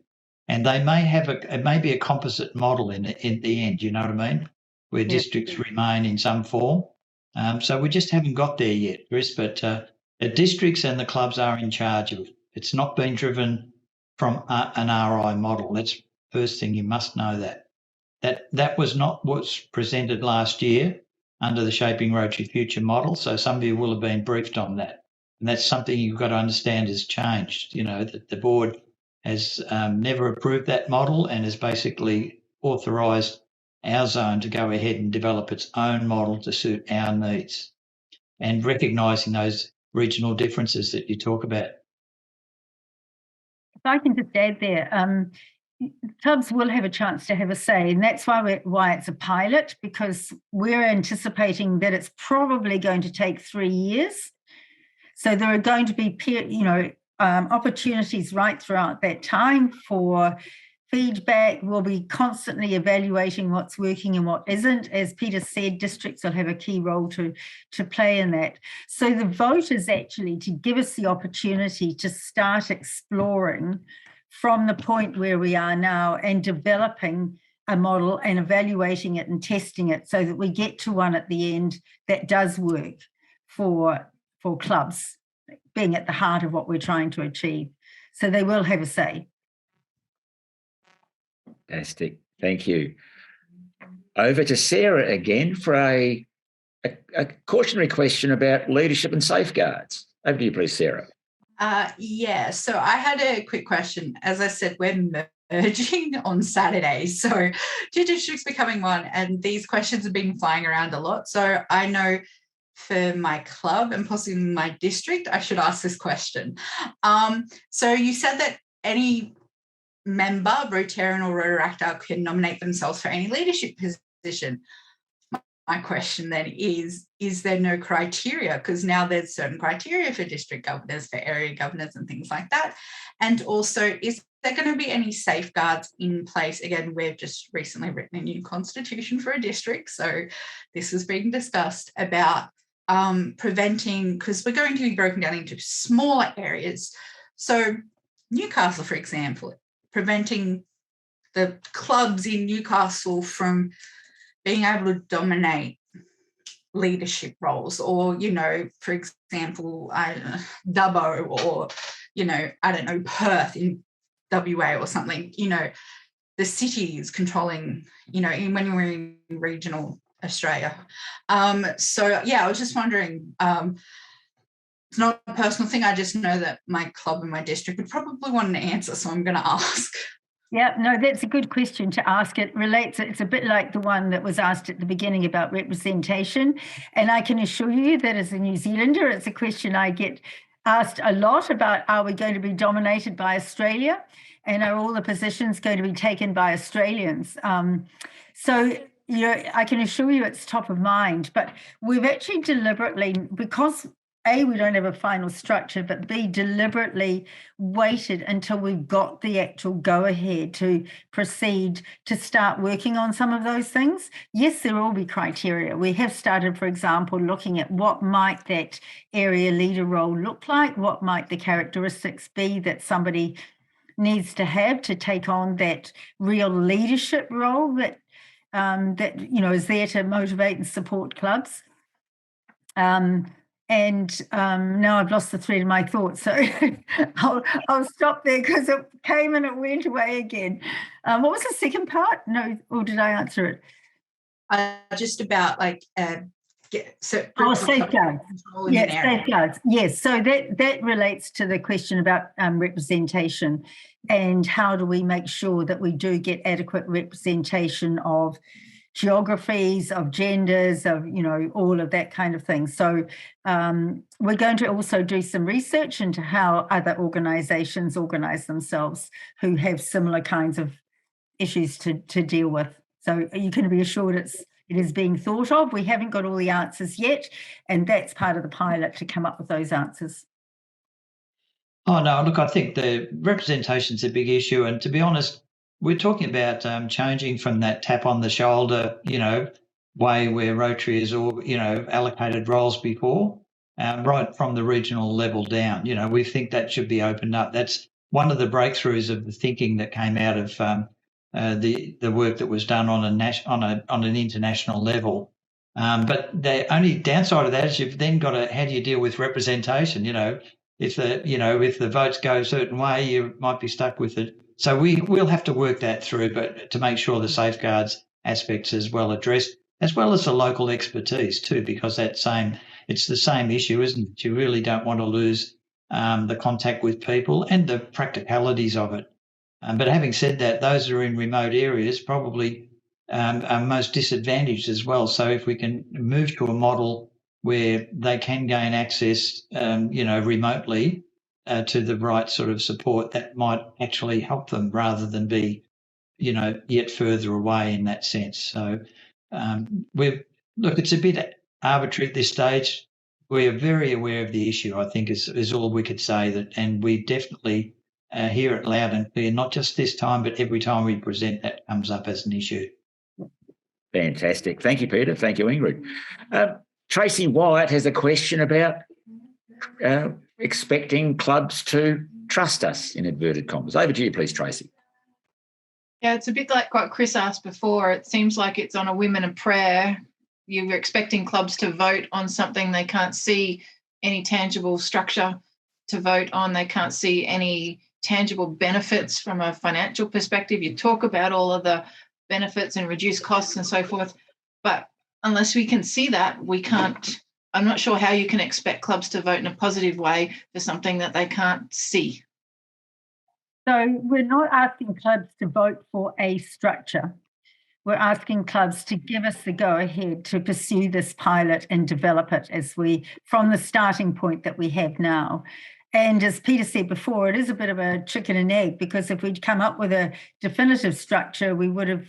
And they may have it may be a composite model in the end, you know what I mean, where districts remain in some form. So we just haven't got there yet, Chris, but the districts and the clubs are in charge of it. It's not been driven from an RI model. That's the first thing, you must know that. That was not what's presented last year under the Shaping Rotary Future model, so some of you will have been briefed on that. And that's something you've got to understand has changed, you know, that the board has never approved that model and has basically authorised our zone to go ahead and develop its own model to suit our needs and recognising those regional differences that you talk about. If I can just add there, clubs will have a chance to have a say, and that's why it's a pilot, because we're anticipating that it's probably going to take 3 years. So there are going to be opportunities right throughout that time for feedback. We'll be constantly evaluating what's working and what isn't. As Peter said, districts will have a key role to play in that. So the vote is actually to give us the opportunity to start exploring from the point where we are now and developing a model and evaluating it and testing it so that we get to one at the end that does work for clubs, being at the heart of what we're trying to achieve. So they will have a say. Fantastic. Thank you. Over to Sarah again for a cautionary question about leadership and safeguards. Over to you, please, Sarah. Yeah, so I had a quick question. As I said, we're merging on Saturday, so 2 districts becoming one, and these questions have been flying around a lot. So I know for my club and possibly my district, I should ask this question. So you said that any member, Rotarian or Rotaractor, can nominate themselves for any leadership position. My question then is there no criteria? Because now there's certain criteria for district governors, for area governors and things like that. And also, is there going to be any safeguards in place? Again, we've just recently written a new constitution for a district, so this is being discussed about preventing, because we're going to be broken down into smaller areas. So Newcastle, for example, preventing the clubs in Newcastle from being able to dominate leadership roles, or, you know, for example, Dubbo, or, you know, I don't know, Perth in WA or something, you know, the cities controlling, you know, when we're in regional Australia. So, yeah, I was just wondering, it's not a personal thing. I just know that my club and my district would probably want an answer, so I'm going to ask. Yeah, no, that's a good question to ask. It relates, it's a bit like the one that was asked at the beginning about representation. And I can assure you that as a New Zealander, it's a question I get asked a lot about, are we going to be dominated by Australia? And are all the positions going to be taken by Australians? So, you know, I can assure you it's top of mind, but we've actually deliberately, because A, we don't have a final structure, but B, deliberately waited until we've got the actual go-ahead to proceed to start working on some of those things. Yes, there will be criteria. We have started, for example, looking at what might that area leader role look like, what might the characteristics be that somebody needs to have to take on that real leadership role that you know, is there to motivate and support clubs. And now I've lost the thread of my thoughts, so I'll stop there because it came and it went away again. What was the second part? No, or did I answer it? Just about like safeguards. Yeah, safeguards. Yes, so that relates to the question about representation and how do we make sure that we do get adequate representation of geographies, of genders, of, you know, all of that kind of thing. So we're going to also do some research into how other organisations organise themselves who have similar kinds of issues to deal with. So you can be assured it is being thought of. We haven't got all the answers yet, and that's part of the pilot to come up with those answers. Oh, no, look, I think the representation's a big issue. And to be honest, we're talking about changing from that tap on the shoulder, you know, way where Rotary has, you know, allocated roles before, right from the regional level down. You know, we think that should be opened up. That's one of the breakthroughs of the thinking that came out of the work that was done on an international level. But the only downside of that is you've then got to, how do you deal with representation? If the votes go a certain way, you might be stuck with it. So we'll have to work that through, but to make sure the safeguards aspects is well addressed, as well as the local expertise too, because it's the same issue, isn't it? You really don't want to lose the contact with people and the practicalities of it. But having said that, those who are in remote areas probably are most disadvantaged as well. So if we can move to a model where they can gain access, remotely to the right sort of support, that might actually help them rather than be, yet further away in that sense. So it's a bit arbitrary at this stage. We are very aware of the issue, I think, is all we could say, and we definitely hear it loud and clear, not just this time, but every time we present that comes up as an issue. Fantastic. Thank you, Peter. Thank you, Ingrid. Tracy Wyatt has a question about expecting clubs to trust us, in inverted commas. Over to you, please, Tracy. Yeah, it's a bit like what Chris asked before. It seems like it's on a whim and a prayer. You're expecting clubs to vote on something they can't see any tangible structure to vote on. They can't see any tangible benefits from a financial perspective. You talk about all of the benefits and reduced costs and so forth, but unless we can see that, we can't. I'm not sure how you can expect clubs to vote in a positive way for something that they can't see. So we're not asking clubs to vote for a structure. We're asking clubs to give us the go-ahead to pursue this pilot and develop it from the starting point that we have now. And as Peter said before, it is a bit of a chicken and egg, because if we'd come up with a definitive structure, we would have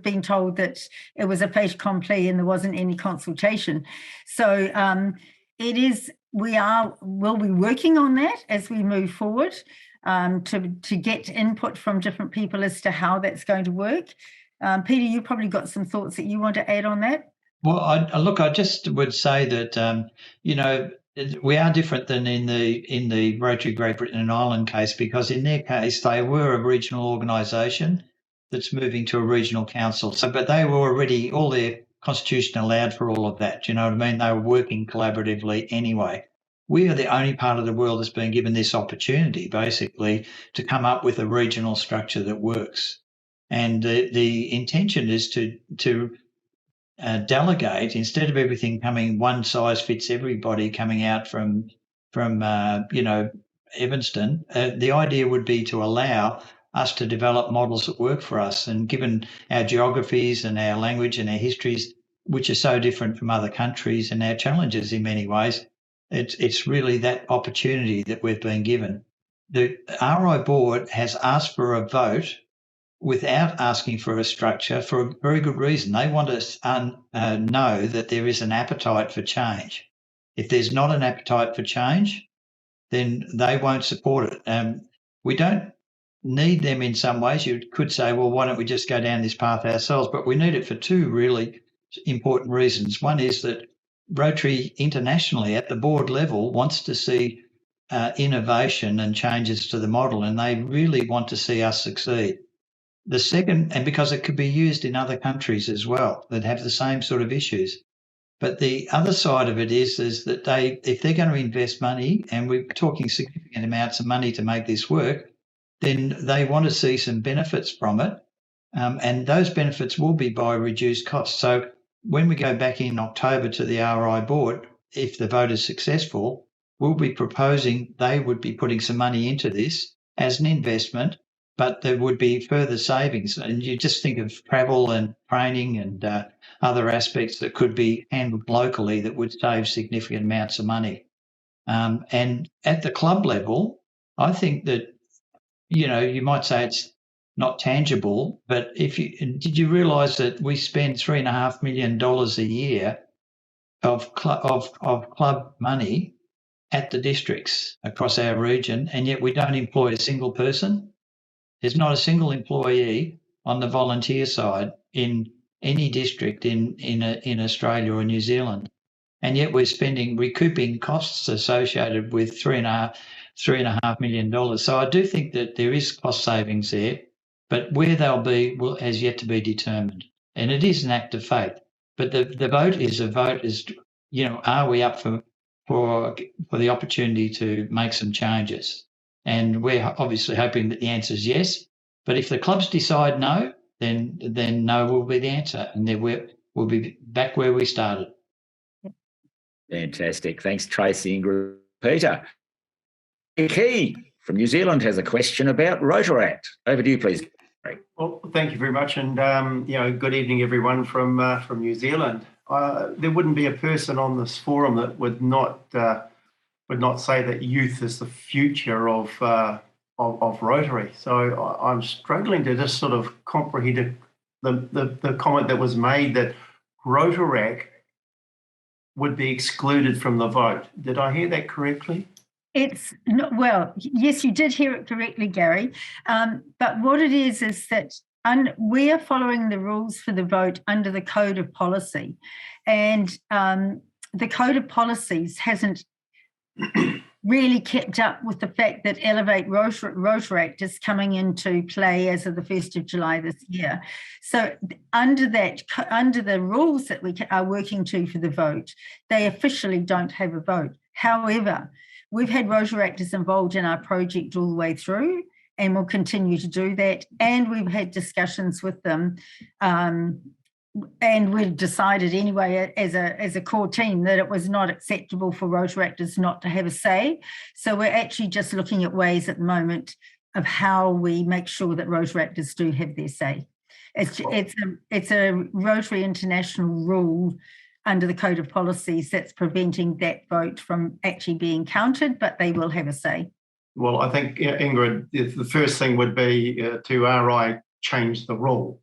been told that it was a fait accompli and there wasn't any consultation. So we'll be working on that as we move forward, to get input from different people as to how that's going to work. Peter, you probably got some thoughts that you want to add on that? Well, I just would say that, we are different than in the Rotary Great Britain and Ireland case, because in their case, they were a regional organisation that's moving to a regional council. But they were already, all their constitution allowed for all of that. Do you know what I mean? They were working collaboratively anyway. We are the only part of the world that's been given this opportunity, basically, to come up with a regional structure that works. And the intention is to delegate, instead of everything coming one size fits everybody coming out from Evanston. The idea would be to allow us to develop models that work for us, and given our geographies and our language and our histories, which are so different from other countries, and our challenges in many ways, it's really that opportunity that we've been given. The RI board has asked for a vote without asking for a structure for a very good reason. They want us to know that there is an appetite for change. If there's not an appetite for change, then they won't support it. We don't need them in some ways. You could say, well, why don't we just go down this path ourselves? But we need it for two really important reasons. One is that Rotary internationally at the board level wants to see innovation and changes to the model, and they really want to see us succeed. The second, and because it could be used in other countries as well that have the same sort of issues. But the other side of it is that if they're going to invest money, and we're talking significant amounts of money to make this work, then they want to see some benefits from it. And those benefits will be by reduced costs. So when we go back in October to the RI board, if the vote is successful, we'll be proposing they would be putting some money into this as an investment, but there would be further savings. And you just think of travel and training and other aspects that could be handled locally that would save significant amounts of money. And at the club level, I think that, you might say it's not tangible, but did you realise that we spend $3.5 million a year of club money at the districts across our region, and yet we don't employ a single person? There's not a single employee on the volunteer side in any district in Australia or New Zealand. and yet we're recouping costs associated with $3.5 million. So I do think that there is cost savings there, but where they'll be has yet to be determined. And it is an act of faith. But the vote is are we up for the opportunity to make some changes? And we're obviously hoping that the answer is yes. But if the clubs decide no, then no will be the answer, and then we'll be back where we started. Fantastic. Thanks, Tracy, Ingrid. Peter, Key from New Zealand has a question about Rotaract. Over to you, please. Well, thank you very much, and good evening, everyone from New Zealand. There wouldn't be a person on this forum that would not say that youth is the future of Rotary. So I'm struggling to just sort of comprehend the comment that was made that Rotaract would be excluded from the vote. Did I hear that correctly? It's not, well, yes, you did hear it correctly, Gary. But what it is that we are following the rules for the vote under the Code of Policy. And the Code of Policies hasn't really kept up with the fact that Elevate Rotaract is coming into play as of the 1st of July this year. So under the rules that we are working to for the vote, they officially don't have a vote. However, we've had Rotaractors involved in our project all the way through, and we'll continue to do that. And we've had discussions with them, and we've decided anyway as a core team that it was not acceptable for Rotaractors not to have a say. So we're actually just looking at ways at the moment of how we make sure that Rotaractors do have their say. It's a Rotary International rule under the Code of Policies that's preventing that vote from actually being counted, but they will have a say. Well, I think, Ingrid, the first thing would be to RI change the rule.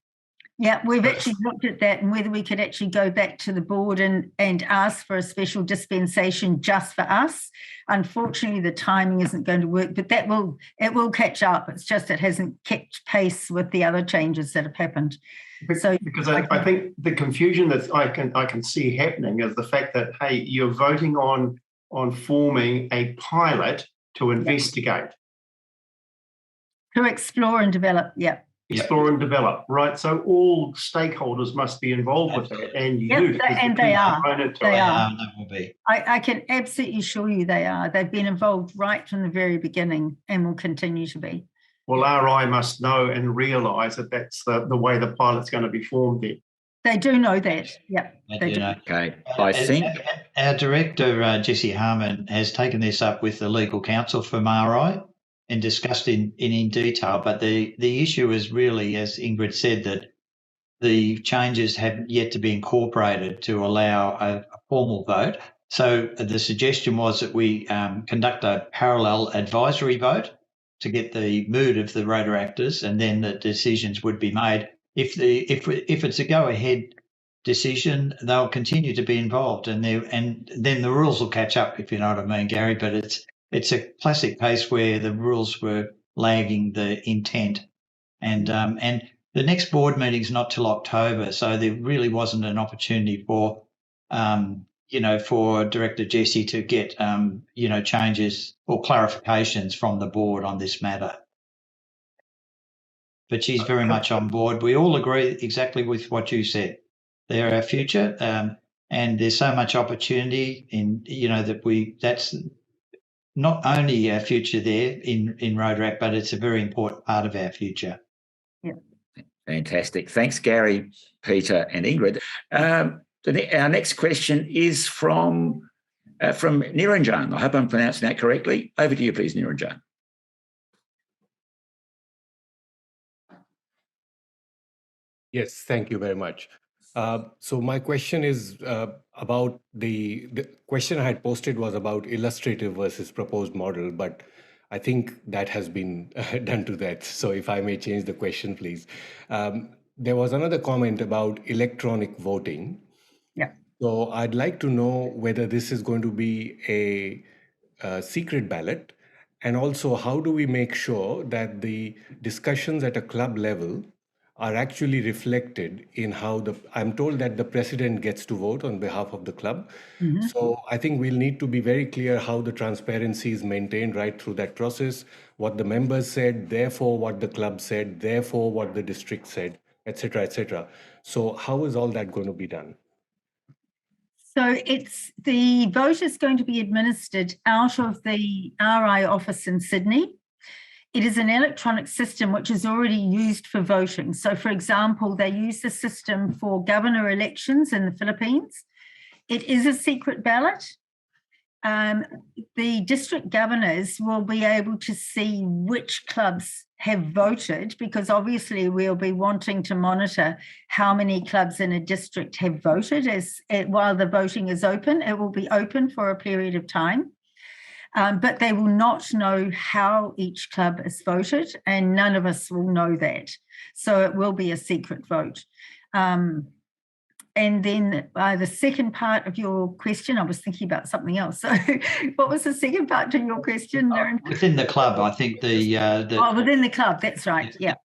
Yeah, we've actually looked at that and whether we could actually go back to the board and ask for a special dispensation just for us. Unfortunately, the timing isn't going to work, but it will catch up. It's just it hasn't kept pace with the other changes that have happened. So because I think the confusion that I can see happening is the fact that, hey, you're voting on forming a pilot to investigate. To explore and develop, yeah. Explore and develop, right? So all stakeholders must be involved with that, and youth. And they are. They are. Will be. I can absolutely assure you they are. They've been involved right from the very beginning and will continue to be. Well, RI must know and realise that that's the way the pilot's going to be formed then. They do know that, yeah. They do. Okay, I think our director, Jessie Harmon, has taken this up with the legal counsel from RI and discussed in detail. But the issue is really, as Ingrid said, that the changes have yet to be incorporated to allow a formal vote. So the suggestion was that we conduct a parallel advisory vote to get the mood of the Rotaractors, and then the decisions would be made. If it's a go-ahead decision, they'll continue to be involved, and then the rules will catch up, if you know what I mean, Gary. But it's a classic case where the rules were lagging the intent, and the next board meeting is not till October, so there really wasn't an opportunity for for Director Jessie to get changes or clarifications from the board on this matter. But she's very much on board. We all agree exactly with what you said. They're our future, and there's so much opportunity in that's not only our future there in Rotaract, but it's a very important part of our future. Yeah. Fantastic. Thanks, Gary, Peter, and Ingrid. Our next question is from Niranjan. I hope I'm pronouncing that correctly. Over to you, please, Niranjan. Yes, thank you very much. So my question is about the question I had posted was about illustrative versus proposed model, but I think that has been done to that. So if I may change the question, please. There was another comment about electronic voting. Yeah. So I'd like to know whether this is going to be a secret ballot, and also how do we make sure that the discussions at a club level are actually reflected in how I'm told that the president gets to vote on behalf of the club. So I think we'll need to be very clear how the transparency is maintained right through that process, what the members said, therefore what the club said, therefore what the district said, etc., etc. So how is all that going to be done? So the vote is going to be administered out of the RI office in Sydney. It is an electronic system which is already used for voting. So, for example, they use the system for governor elections in the Philippines. It is a secret ballot. The district governors will be able to see which clubs have voted, because obviously we'll be wanting to monitor how many clubs in a district have voted while the voting is open. It will be open for a period of time. But they will not know how each club has voted, and none of us will know that. So it will be a secret vote. And then the second part of your question, I was thinking about something else. So what was the second part to your question, Darren? Within the club, I think within the club, that's right, yeah.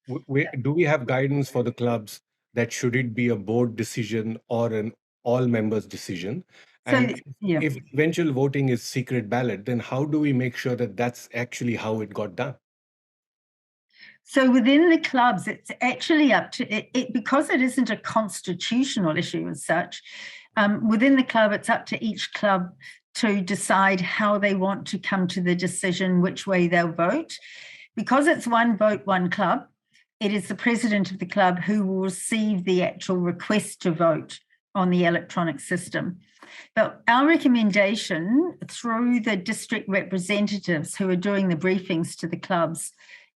Do we have guidance for the clubs that should it be a board decision or an all members decision? And if eventual voting is secret ballot, then how do we make sure that that's actually how it got done? So within the clubs, it's actually up to it because it isn't a constitutional issue as such. Within the club, it's up to each club to decide how they want to come to the decision, which way they'll vote. Because it's one vote, one club, it is the president of the club who will receive the actual request to vote on the electronic system. But our recommendation through the district representatives who are doing the briefings to the clubs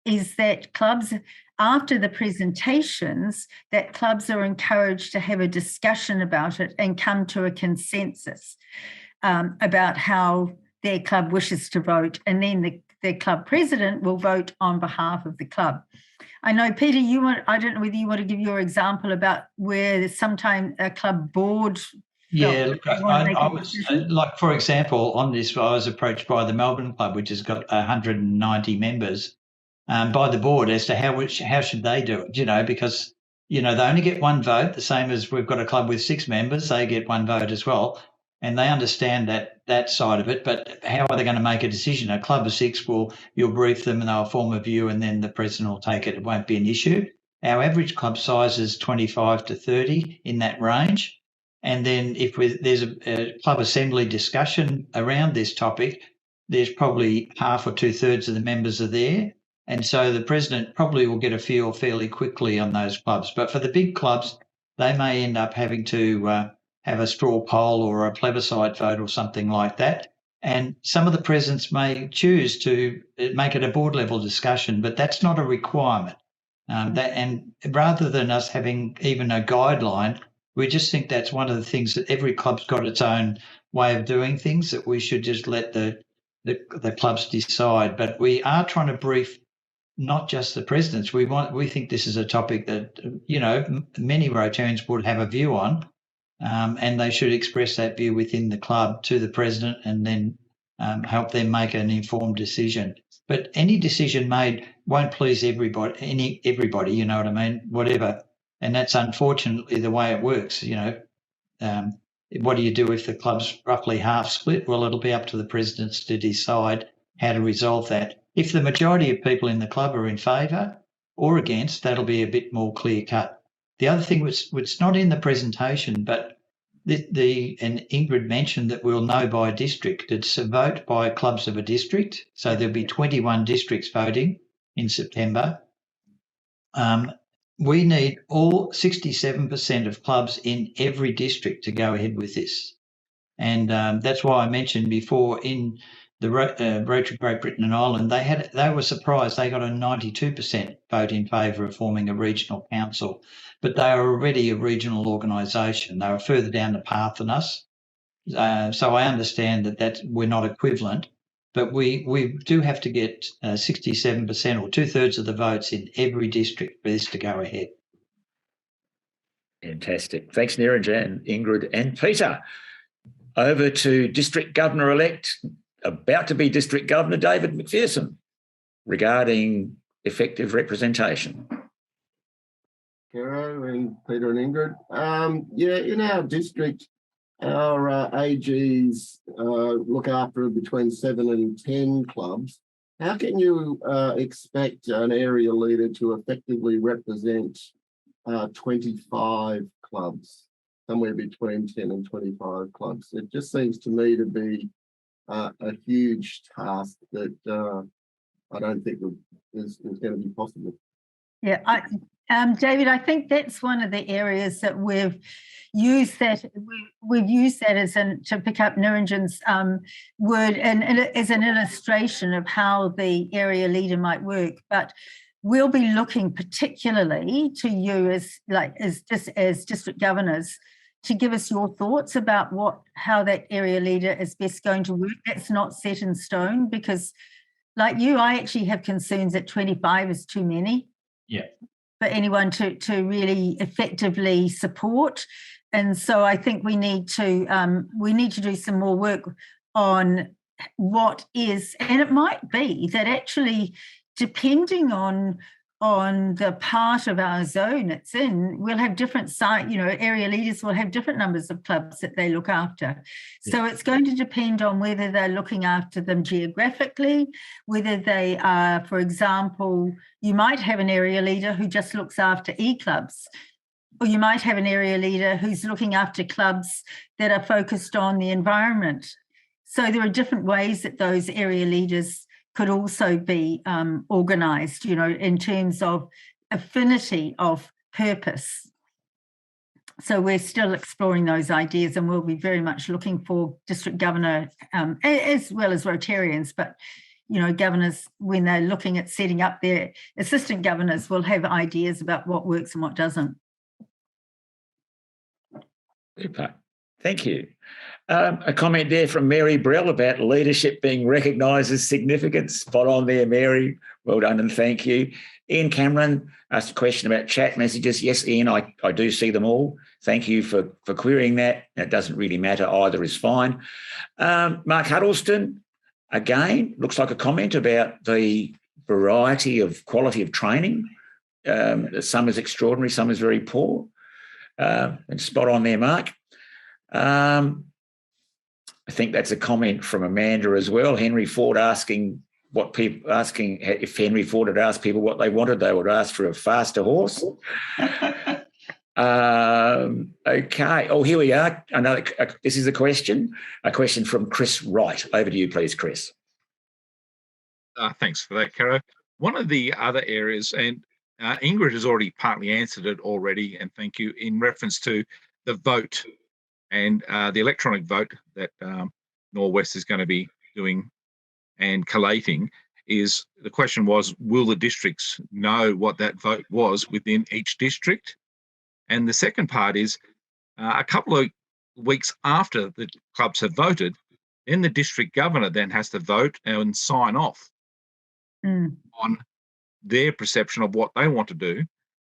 is that clubs, after the presentations, that clubs are encouraged to have a discussion about it and come to a consensus about how their club wishes to vote. And then the club president will vote on behalf of the club. I know, Peter, I don't know whether you want to give your example about where there's sometimes a club board. Yeah, look, I was like, for example, on this, I was approached by the Melbourne Club, which has got 190 members, by the board as to how should they do it, because, they only get one vote, the same as we've got a club with 6 members, they get one vote as well, and they understand that side of it, but how are they going to make a decision? A club of 6, you'll brief them and they'll form a view and then the president will take it. It won't be an issue. Our average club size is 25 to 30 in that range. And then if there's a club assembly discussion around this topic, there's probably half or 2/3 of the members are there. And so the president probably will get a feel fairly quickly on those clubs. But for the big clubs, they may end up having to have a straw poll or a plebiscite vote or something like that. And some of the presidents may choose to make it a board level discussion, but that's not a requirement. And rather than us having even a guideline, we just think that's one of the things that every club's got its own way of doing things, that we should just let the clubs decide. But we are trying to brief not just the presidents. We think this is a topic that, many Rotarians would have a view on, and they should express that view within the club to the president and then help them make an informed decision. But any decision made won't please everybody, you know what I mean, whatever. And that's unfortunately the way it works, What do you do if the club's roughly half split? Well, it'll be up to the presidents to decide how to resolve that. If the majority of people in the club are in favour or against, that'll be a bit more clear cut. The other thing which not in the presentation, but and Ingrid mentioned that we'll know by district. It's a vote by clubs of a district. So there'll be 21 districts voting in September. We need all 67% of clubs in every district to go ahead with this. And that's why I mentioned before in the Rotary Great Britain and Ireland, they were surprised. They got a 92% vote in favour of forming a regional council, but they are already a regional organisation. They were further down the path than us. So I understand that we're not equivalent, but we do have to get 67% or 2/3 of the votes in every district for this to go ahead. Fantastic. Thanks, Neeraj and Ingrid and Peter. Over to District Governor-elect, about to be District Governor, David McPherson, regarding effective representation. Caro and Peter and Ingrid. Yeah, in our district, our AGs look after between 7 and 10 clubs. How can you expect an area leader to effectively represent 25 clubs, somewhere between 10 and 25 clubs? It just seems to me to be a huge task that I don't think is going to be possible. Yeah, David, I think that's one of the areas that we've used that as to pick up Niranjan's word and as an illustration of how the area leader might work. But we'll be looking particularly to you as district governors to give us your thoughts about how that area leader is best going to work. That's not set in stone, because like you, I actually have concerns that 25 is too many. Yeah. For anyone to really effectively support. And so I think we need to do some more work on what is, and it might be that actually depending on the part of our zone it's in, we'll have different area leaders will have different numbers of clubs that they look after. Yeah. So it's going to depend on whether they're looking after them geographically, whether they are, for example, you might have an area leader who just looks after E-clubs, or you might have an area leader who's looking after clubs that are focused on the environment. So there are different ways that those area leaders could also be organised, in terms of affinity of purpose. So we're still exploring those ideas, and we'll be very much looking for district governor as well as Rotarians, but governors, when they're looking at setting up their assistant governors, will have ideas about what works and what doesn't. Super. Thank you. A comment there from Mary Brell about leadership being recognised as significant. Spot on there, Mary. Well done and thank you. Ian Cameron asked a question about chat messages. Yes, Ian, I do see them all. Thank you for querying that. It doesn't really matter. Either is fine. Mark Huddleston, again, looks like a comment about the variety of quality of training. Some is extraordinary, some is very poor. And spot on there, Mark. I think that's a comment from Amanda as well. Henry Ford asking if Henry Ford had asked people what they wanted, they would ask for a faster horse. Okay. Oh, here we are. This is a question from Chris Wright. Over to you, please, Chris. Thanks for that, Caro. One of the other areas, and Ingrid has already partly answered it already, and thank you, in reference to the vote and the electronic vote that Norwest is going to be doing and collating. Is the question was, will the districts know what that vote was within each district? And the second part is, a couple of weeks after the clubs have voted, then the district governor then has to vote and sign off on their perception of what they want to do.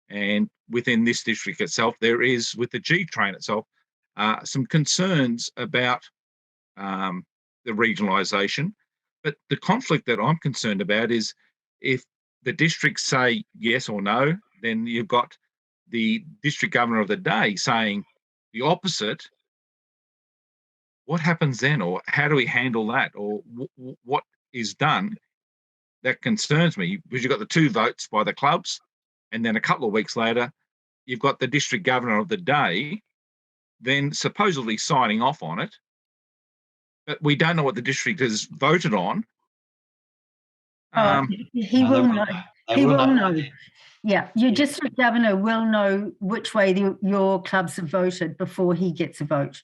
And within this district itself, there is, with the G train itself, some concerns about the regionalisation. But the conflict that I'm concerned about is if the districts say yes or no, then you've got the district governor of the day saying the opposite. What happens then, or how do we handle that, or what is done? That concerns me, because you've got the two votes by the clubs, and then a couple of weeks later, you've got the district governor of the day then supposedly signing off on it, but we don't know what the district has voted on. He will know. He will know. Yeah, your district governor will know which way your clubs have voted before he gets a vote.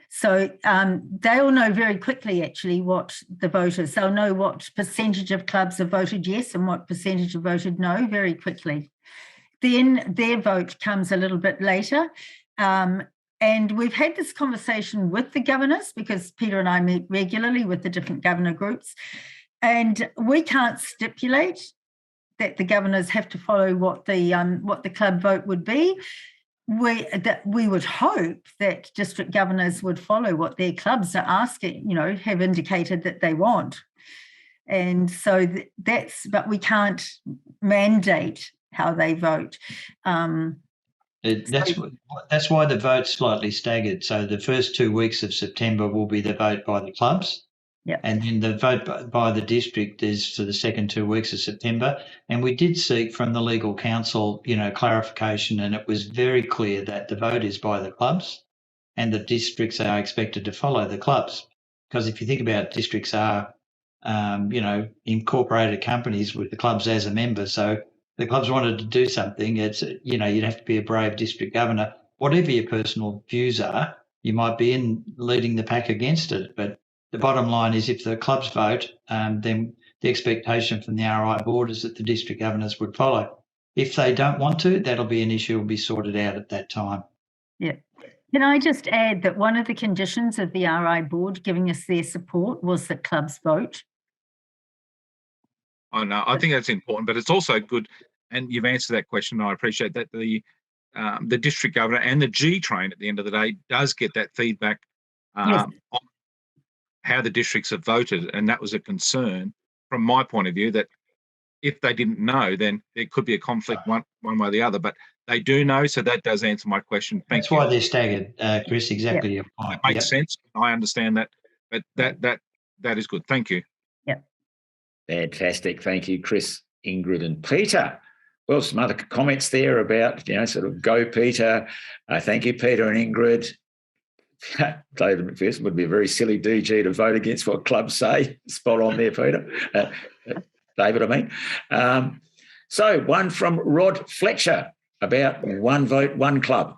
So they'll know very quickly, actually, what the vote is. They'll know what percentage of clubs have voted yes and what percentage have voted no very quickly. Then their vote comes a little bit later. And we've had this conversation with the governors, because Peter and I meet regularly with the different governor groups, and we can't stipulate that the governors have to follow what the club vote would be. We would hope that district governors would follow what their clubs are asking, have indicated that they want. And so but we can't mandate how they vote. That's why the vote's slightly staggered. So the first 2 weeks of September will be the vote by the clubs. Yeah. And then the vote by the district is for the second 2 weeks of September. And we did seek from the legal counsel, clarification, and it was very clear that the vote is by the clubs and the districts are expected to follow the clubs. Because if you think about it, districts are, incorporated companies with the clubs as a member. So the clubs wanted to do something. It's, you'd have to be a brave district governor. Whatever your personal views are, you might be leading the pack against it. But the bottom line is if the clubs vote, then the expectation from the RI board is that the district governors would follow. If they don't want to, that'll be an issue, will be sorted out at that time. Yeah. Can I just add that one of the conditions of the RI board giving us their support was that clubs vote? Oh, no, I think that's important, but it's also good, and you've answered that question. I appreciate that the district governor and the G train at the end of the day does get that feedback Yes. on how the districts have voted, and that was a concern from my point of view that if they didn't know, then there could be a conflict one way or the other. But they do know, so that does answer my question. Thank you. That's why they're staggered, Chris. Exactly your point. That makes sense. I understand that, but that is good. Thank you. Fantastic. Thank you, Chris, Ingrid and Peter. Well, some other comments there about, sort of go, Peter. Thank you, Peter and Ingrid. David McPherson would be a very silly DG to vote against what clubs say. Spot on there, Peter. David, I mean. So one from Rod Fletcher about one vote, one club.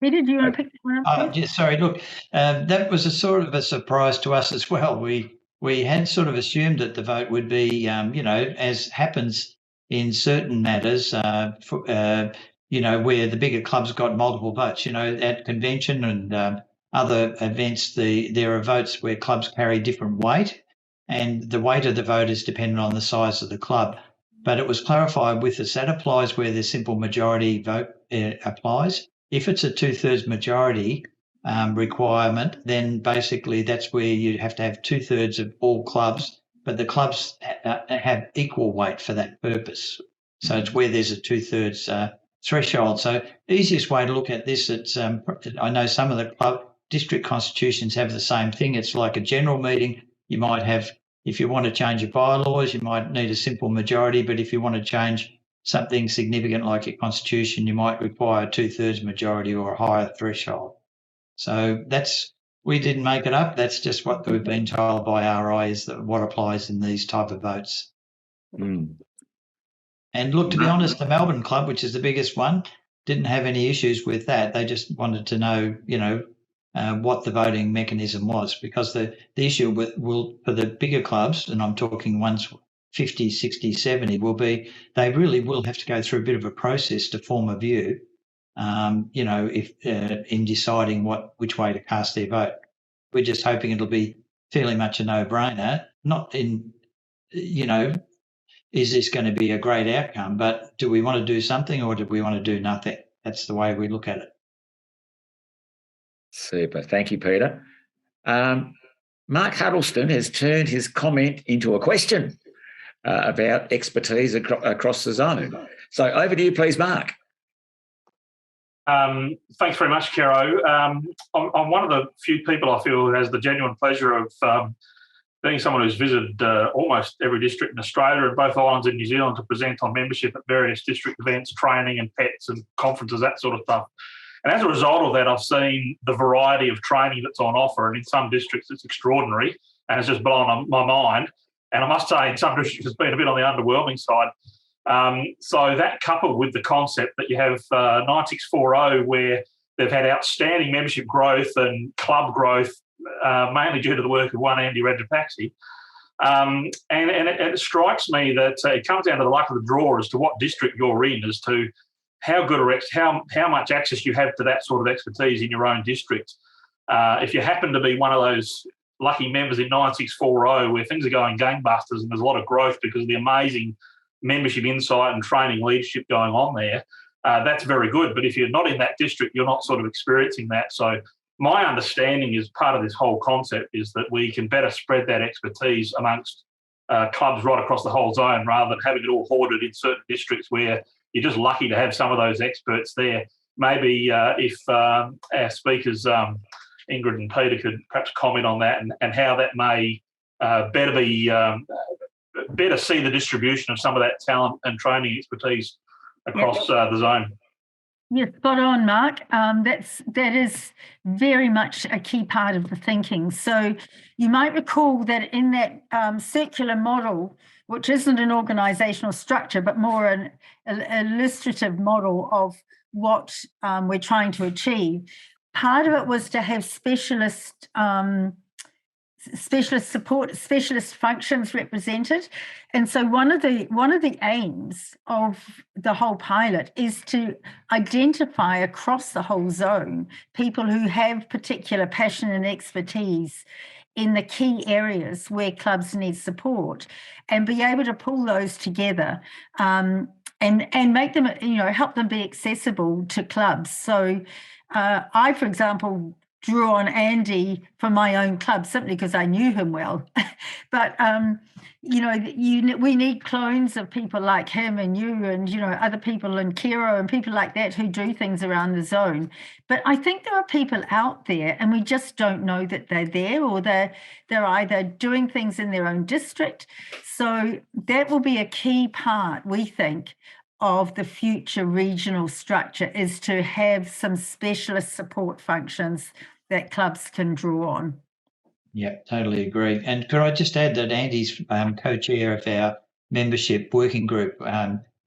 Peter, do you want to pick that one up? Sorry, look, that was a sort of a surprise to us as well. We had sort of assumed that the vote would be, as happens in certain matters, where the bigger clubs got multiple votes. At convention and other events, there are votes where clubs carry different weight, and the weight of the vote is dependent on the size of the club. But it was clarified with us that applies where the simple majority vote applies. If it's a 2/3 majority requirement, then basically that's where you have to have 2/3 of all clubs, but the clubs have equal weight for that purpose. So it's where there's a 2/3 threshold. So the easiest way to look at this, it's I know some of the club district constitutions have the same thing. It's like a general meeting. You might have, if you want to change your bylaws, you might need a simple majority, but if you want to change something significant like your constitution, you might require a 2/3 majority or a higher threshold. So we didn't make it up. That's just what we've been told by RI is that what applies in these type of votes. Mm. And look, to be honest, the Melbourne club, which is the biggest one, didn't have any issues with that. They just wanted to know, what the voting mechanism was, because the issue for the bigger clubs, and I'm talking ones 50, 60, 70, will be they really will have to go through a bit of a process to form a view, if in deciding which way to cast their vote. We're just hoping it'll be fairly much a no-brainer, not in, is this going to be a great outcome, but do we want to do something or do we want to do nothing? That's the way we look at it. Super. Thank you, Peter. Mark Huddleston has turned his comment into a question about expertise across the zone. So over to you, please, Mark. Thanks very much, Caro. I'm one of the few people I feel who has the genuine pleasure of being someone who's visited almost every district in Australia and both islands in New Zealand to present on membership at various district events, training and pets and conferences, that sort of stuff. And as a result of that, I've seen the variety of training that's on offer, and in some districts it's extraordinary and it's just blown my mind. And I must say, in some districts it's been a bit on the underwhelming side. So that coupled with the concept that you have 9640, where they've had outstanding membership growth and club growth, mainly due to the work of one Andy Rajapaksi. And it strikes me that it comes down to the luck of the draw as to what district you're in, as to how good or how much access you have to that sort of expertise in your own district. If you happen to be one of those lucky members in 9640 where things are going gangbusters and there's a lot of growth because of the amazing membership insight and training leadership going on there, that's very good. But if you're not in that district, you're not sort of experiencing that. So my understanding is part of this whole concept is that we can better spread that expertise amongst clubs right across the whole zone rather than having it all hoarded in certain districts where you're just lucky to have some of those experts there. Maybe if our speakers, Ingrid and Peter, could perhaps comment on that and how that may better see the distribution of some of that talent and training expertise across the zone. Yes, spot on, Mark. That is very much a key part of the thinking. So you might recall that in that circular model, which isn't an organisational structure, but more an illustrative model of what we're trying to achieve, part of it was to have specialist support, specialist functions represented. And so one of the aims of the whole pilot is to identify across the whole zone people who have particular passion and expertise in the key areas where clubs need support, and be able to pull those together and make them, help them be accessible to clubs. So I, for example, drew on Andy for my own club simply because I knew him well. But, we need clones of people like him and you and, other people and Kiro and people like that who do things around the zone. But I think there are people out there and we just don't know that they're there, or they're either doing things in their own district. So that will be a key part, we think, of the future regional structure, is to have some specialist support functions that clubs can draw on. Yeah, totally agree. And could I just add that Andy's co-chair of our membership working group,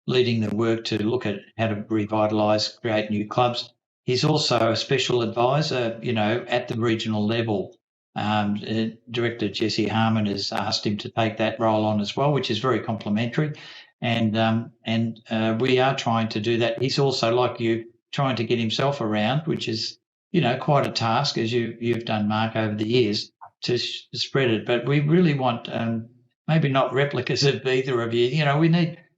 leading the work to look at how to revitalise, create new clubs. He's also a special advisor, at the regional level. Director Jesse Harmon has asked him to take that role on as well, which is very complimentary. And we are trying to do that. He's also, like you, trying to get himself around, which is, quite a task, as you've done, Mark, over the years, to spread it. But we really want maybe not replicas of either of you.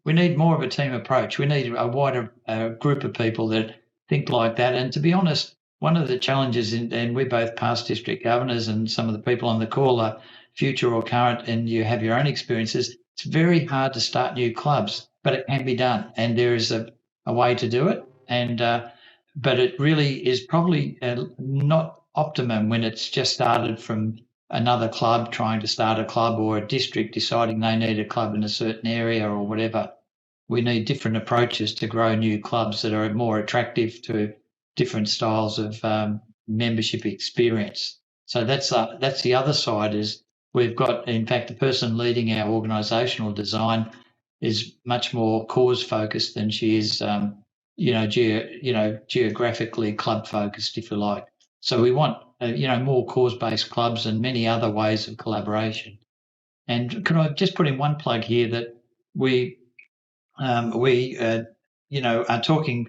We need more of a team approach. We need a wider group of people that think like that. And to be honest, one of the challenges, and we're both past district governors, and some of the people on the call are future or current, and you have your own experiences. It's very hard to start new clubs, but it can be done, and there is a way to do it. And but it really is probably not optimum when it's just started from another club trying to start a club, or a district deciding they need a club in a certain area or whatever. We need different approaches to grow new clubs that are more attractive to different styles of membership experience. So that's the other side. Is we've got, in fact, the person leading our organisational design is much more cause focused than she is, geographically club focused, if you like. So we want, more cause-based clubs and many other ways of collaboration. And could I just put in one plug here that we are talking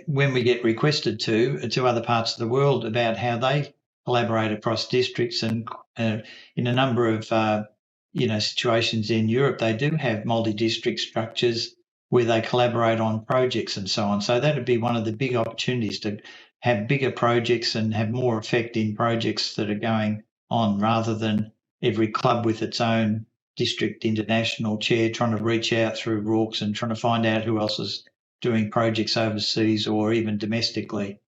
when we get requested to other parts of the world about how they collaborate across districts, and in a number of situations in Europe, they do have multi-district structures where they collaborate on projects and so on. So that would be one of the big opportunities, to have bigger projects and have more effect in projects that are going on, rather than every club with its own district international chair trying to reach out through Rorks and trying to find out who else is doing projects overseas or even domestically.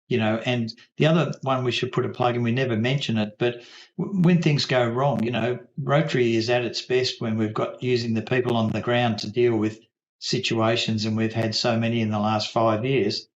And the other one we should put a plug in, we never mention it, but when things go wrong, Rotary is at its best when we've got using the people on the ground to deal with situations, and we've had so many in the last 5 years,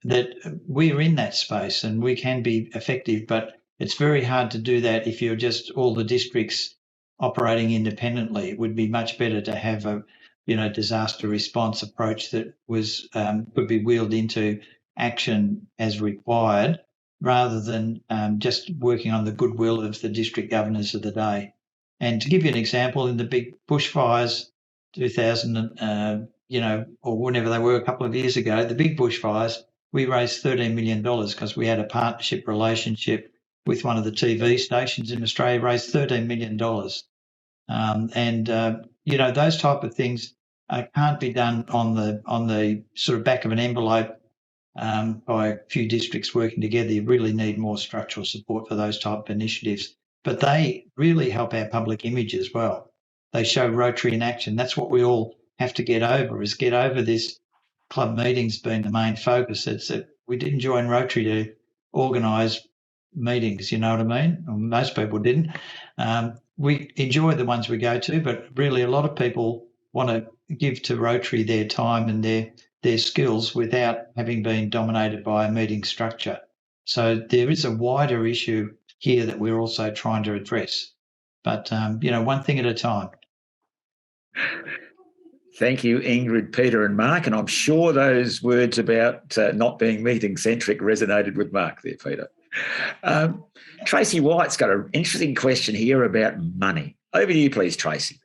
that we're in that space and we can be effective, but it's very hard to do that if you're just all the districts operating independently. It would be much better to have a disaster response approach that was could be wheeled into action as required, rather than just working on the goodwill of the district governors of the day. And to give you an example, in the big bushfires, 2000, or whenever they were a couple of years ago, the big bushfires, we raised $13 million because we had a partnership relationship with one of the TV stations in Australia, raised $13 million. Those type of things can't be done on the sort of back of an envelope by a few districts working together. You really need more structural support for those type of initiatives. but they really help our public image as well. They show Rotary in action. That's what we all have to get over this club meetings being the main focus. It's that we didn't join Rotary to organise meetings, you know what I mean? Well, most people didn't. We enjoy the ones we go to, but really a lot of people want to give to Rotary their time and their skills without having been dominated by a meeting structure. So there is a wider issue here that we're also trying to address. But, one thing at a time. Thank you, Ingrid, Peter and Mark. And I'm sure those words about not being meeting-centric resonated with Mark there, Peter. Tracy White's got an interesting question here about money. Over to you, please, Tracy.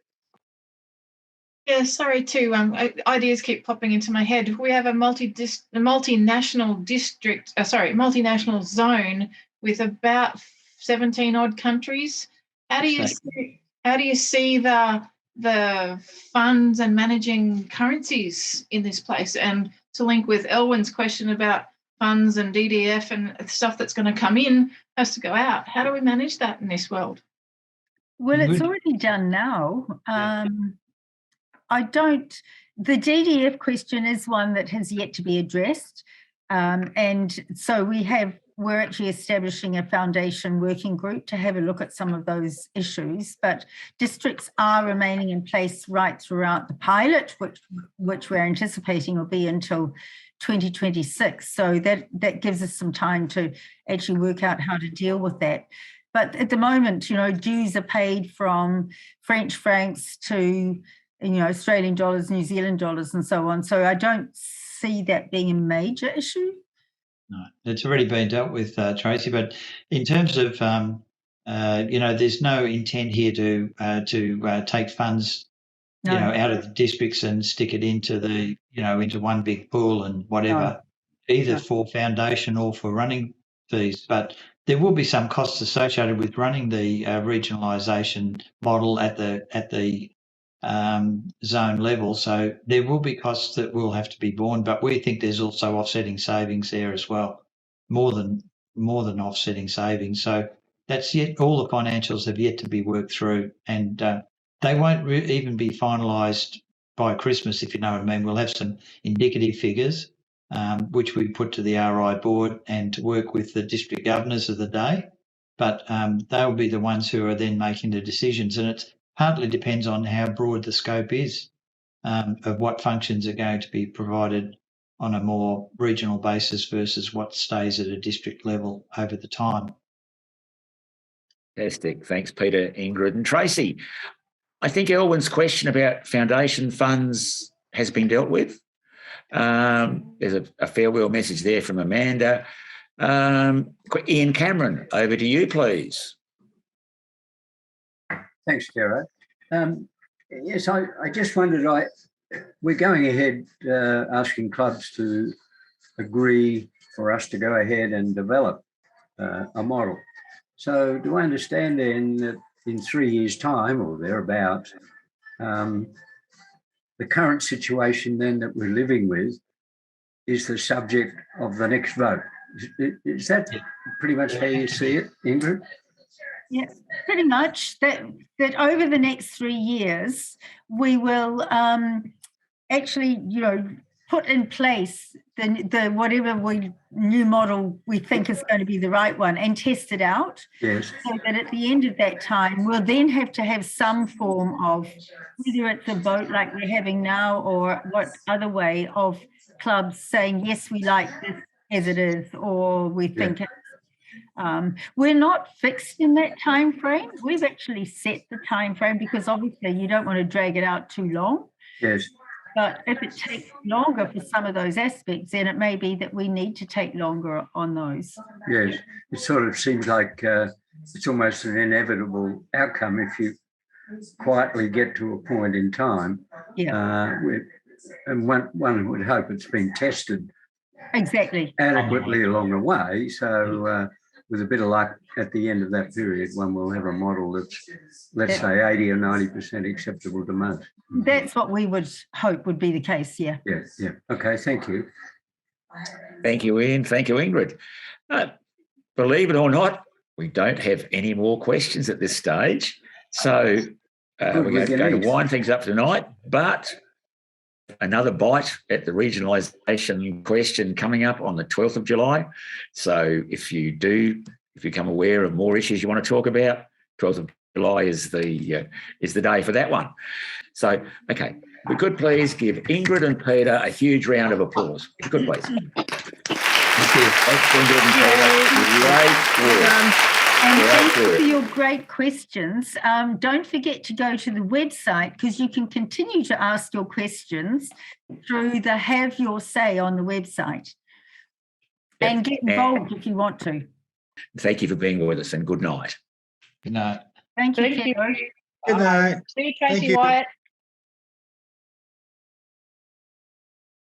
Yeah, sorry too. Ideas keep popping into my head. We have a multinational zone with about 17 odd countries. How do you see the funds and managing currencies in this place? And to link with Elwyn's question about funds and DDF and stuff that's going to come in has to go out. How do we manage that in this world? Well, it's already done now. The DDF question is one that has yet to be addressed. And so we're actually establishing a foundation working group to have a look at some of those issues, but districts are remaining in place right throughout the pilot, which we're anticipating will be until 2026. So that gives us some time to actually work out how to deal with that. But at the moment, dues are paid from French francs to, Australian dollars, New Zealand dollars, and so on. So I don't see that being a major issue. No, it's already been dealt with, Tracy. But in terms of, there's no intent here to take funds, out of the districts and stick it into into one big pool and whatever, either for foundation or for running fees. But there will be some costs associated with running the regionalisation model at the zone level. So there will be costs that will have to be borne, but we think there's also offsetting savings there as well, more than offsetting savings. So that's yet, all the financials have yet to be worked through, and they won't even be finalised by Christmas, if you know what I mean. We'll have some indicative figures, which we put to the RI board and to work with the district governors of the day, but they'll be the ones who are then making the decisions, and it partly depends on how broad the scope is of what functions are going to be provided on a more regional basis versus what stays at a district level over the time. Fantastic. Thanks, Peter, Ingrid and Tracy. I think Elwyn's question about foundation funds has been dealt with. There's a farewell message there from Amanda. Ian Cameron, over to you, please. Thanks, Caro. Yes, I just wondered, we're going ahead asking clubs to agree for us to go ahead and develop a model. So do I understand then that in 3 years' time or thereabout, the current situation then that we're living with is the subject of the next vote? Is that pretty much how you see it, Ingrid? Yes, pretty much. That over the next 3 years, we will actually, put in place the whatever new model we think is going to be the right one and test it out. Yes. So that at the end of that time, we'll then have to have some form of, whether it's a vote like we're having now or what other way of clubs saying, yes, we like this as it is, or we think we're not fixed in that time frame. We've actually set the time frame because obviously you don't want to drag it out too long. Yes. But if it takes longer for some of those aspects, then it may be that we need to take longer on those. Yes, it sort of seems like it's almost an inevitable outcome if you quietly get to a point in time. Yeah. And one would hope it's been tested exactly adequately along the way. So with a bit of luck at the end of that period, one will have a model that's, let's say, 80 or 90% acceptable to most. That's what we would hope would be the case, yeah. Yeah. Okay, thank you. Thank you, Ian. Thank you, Ingrid. Believe it or not, we don't have any more questions at this stage. So we're going to wind things up tonight, but another bite at the regionalisation question coming up on the 12th of July. So if you become aware of more issues you want to talk about, 12th of July is the day for that one. So, okay, we could please give Ingrid and Peter a huge round of applause. If you could please. Thank you. Thanks, Ingrid and Peter. Great work. And thank you for your great questions. Don't forget to go to the website, because you can continue to ask your questions through the Have Your Say on the website. Yep. And get involved if you want to. Thank you for being with us, and good night. Good night. Thank you, Thank you. Kiro. Good night. See you, Tracy Wyatt.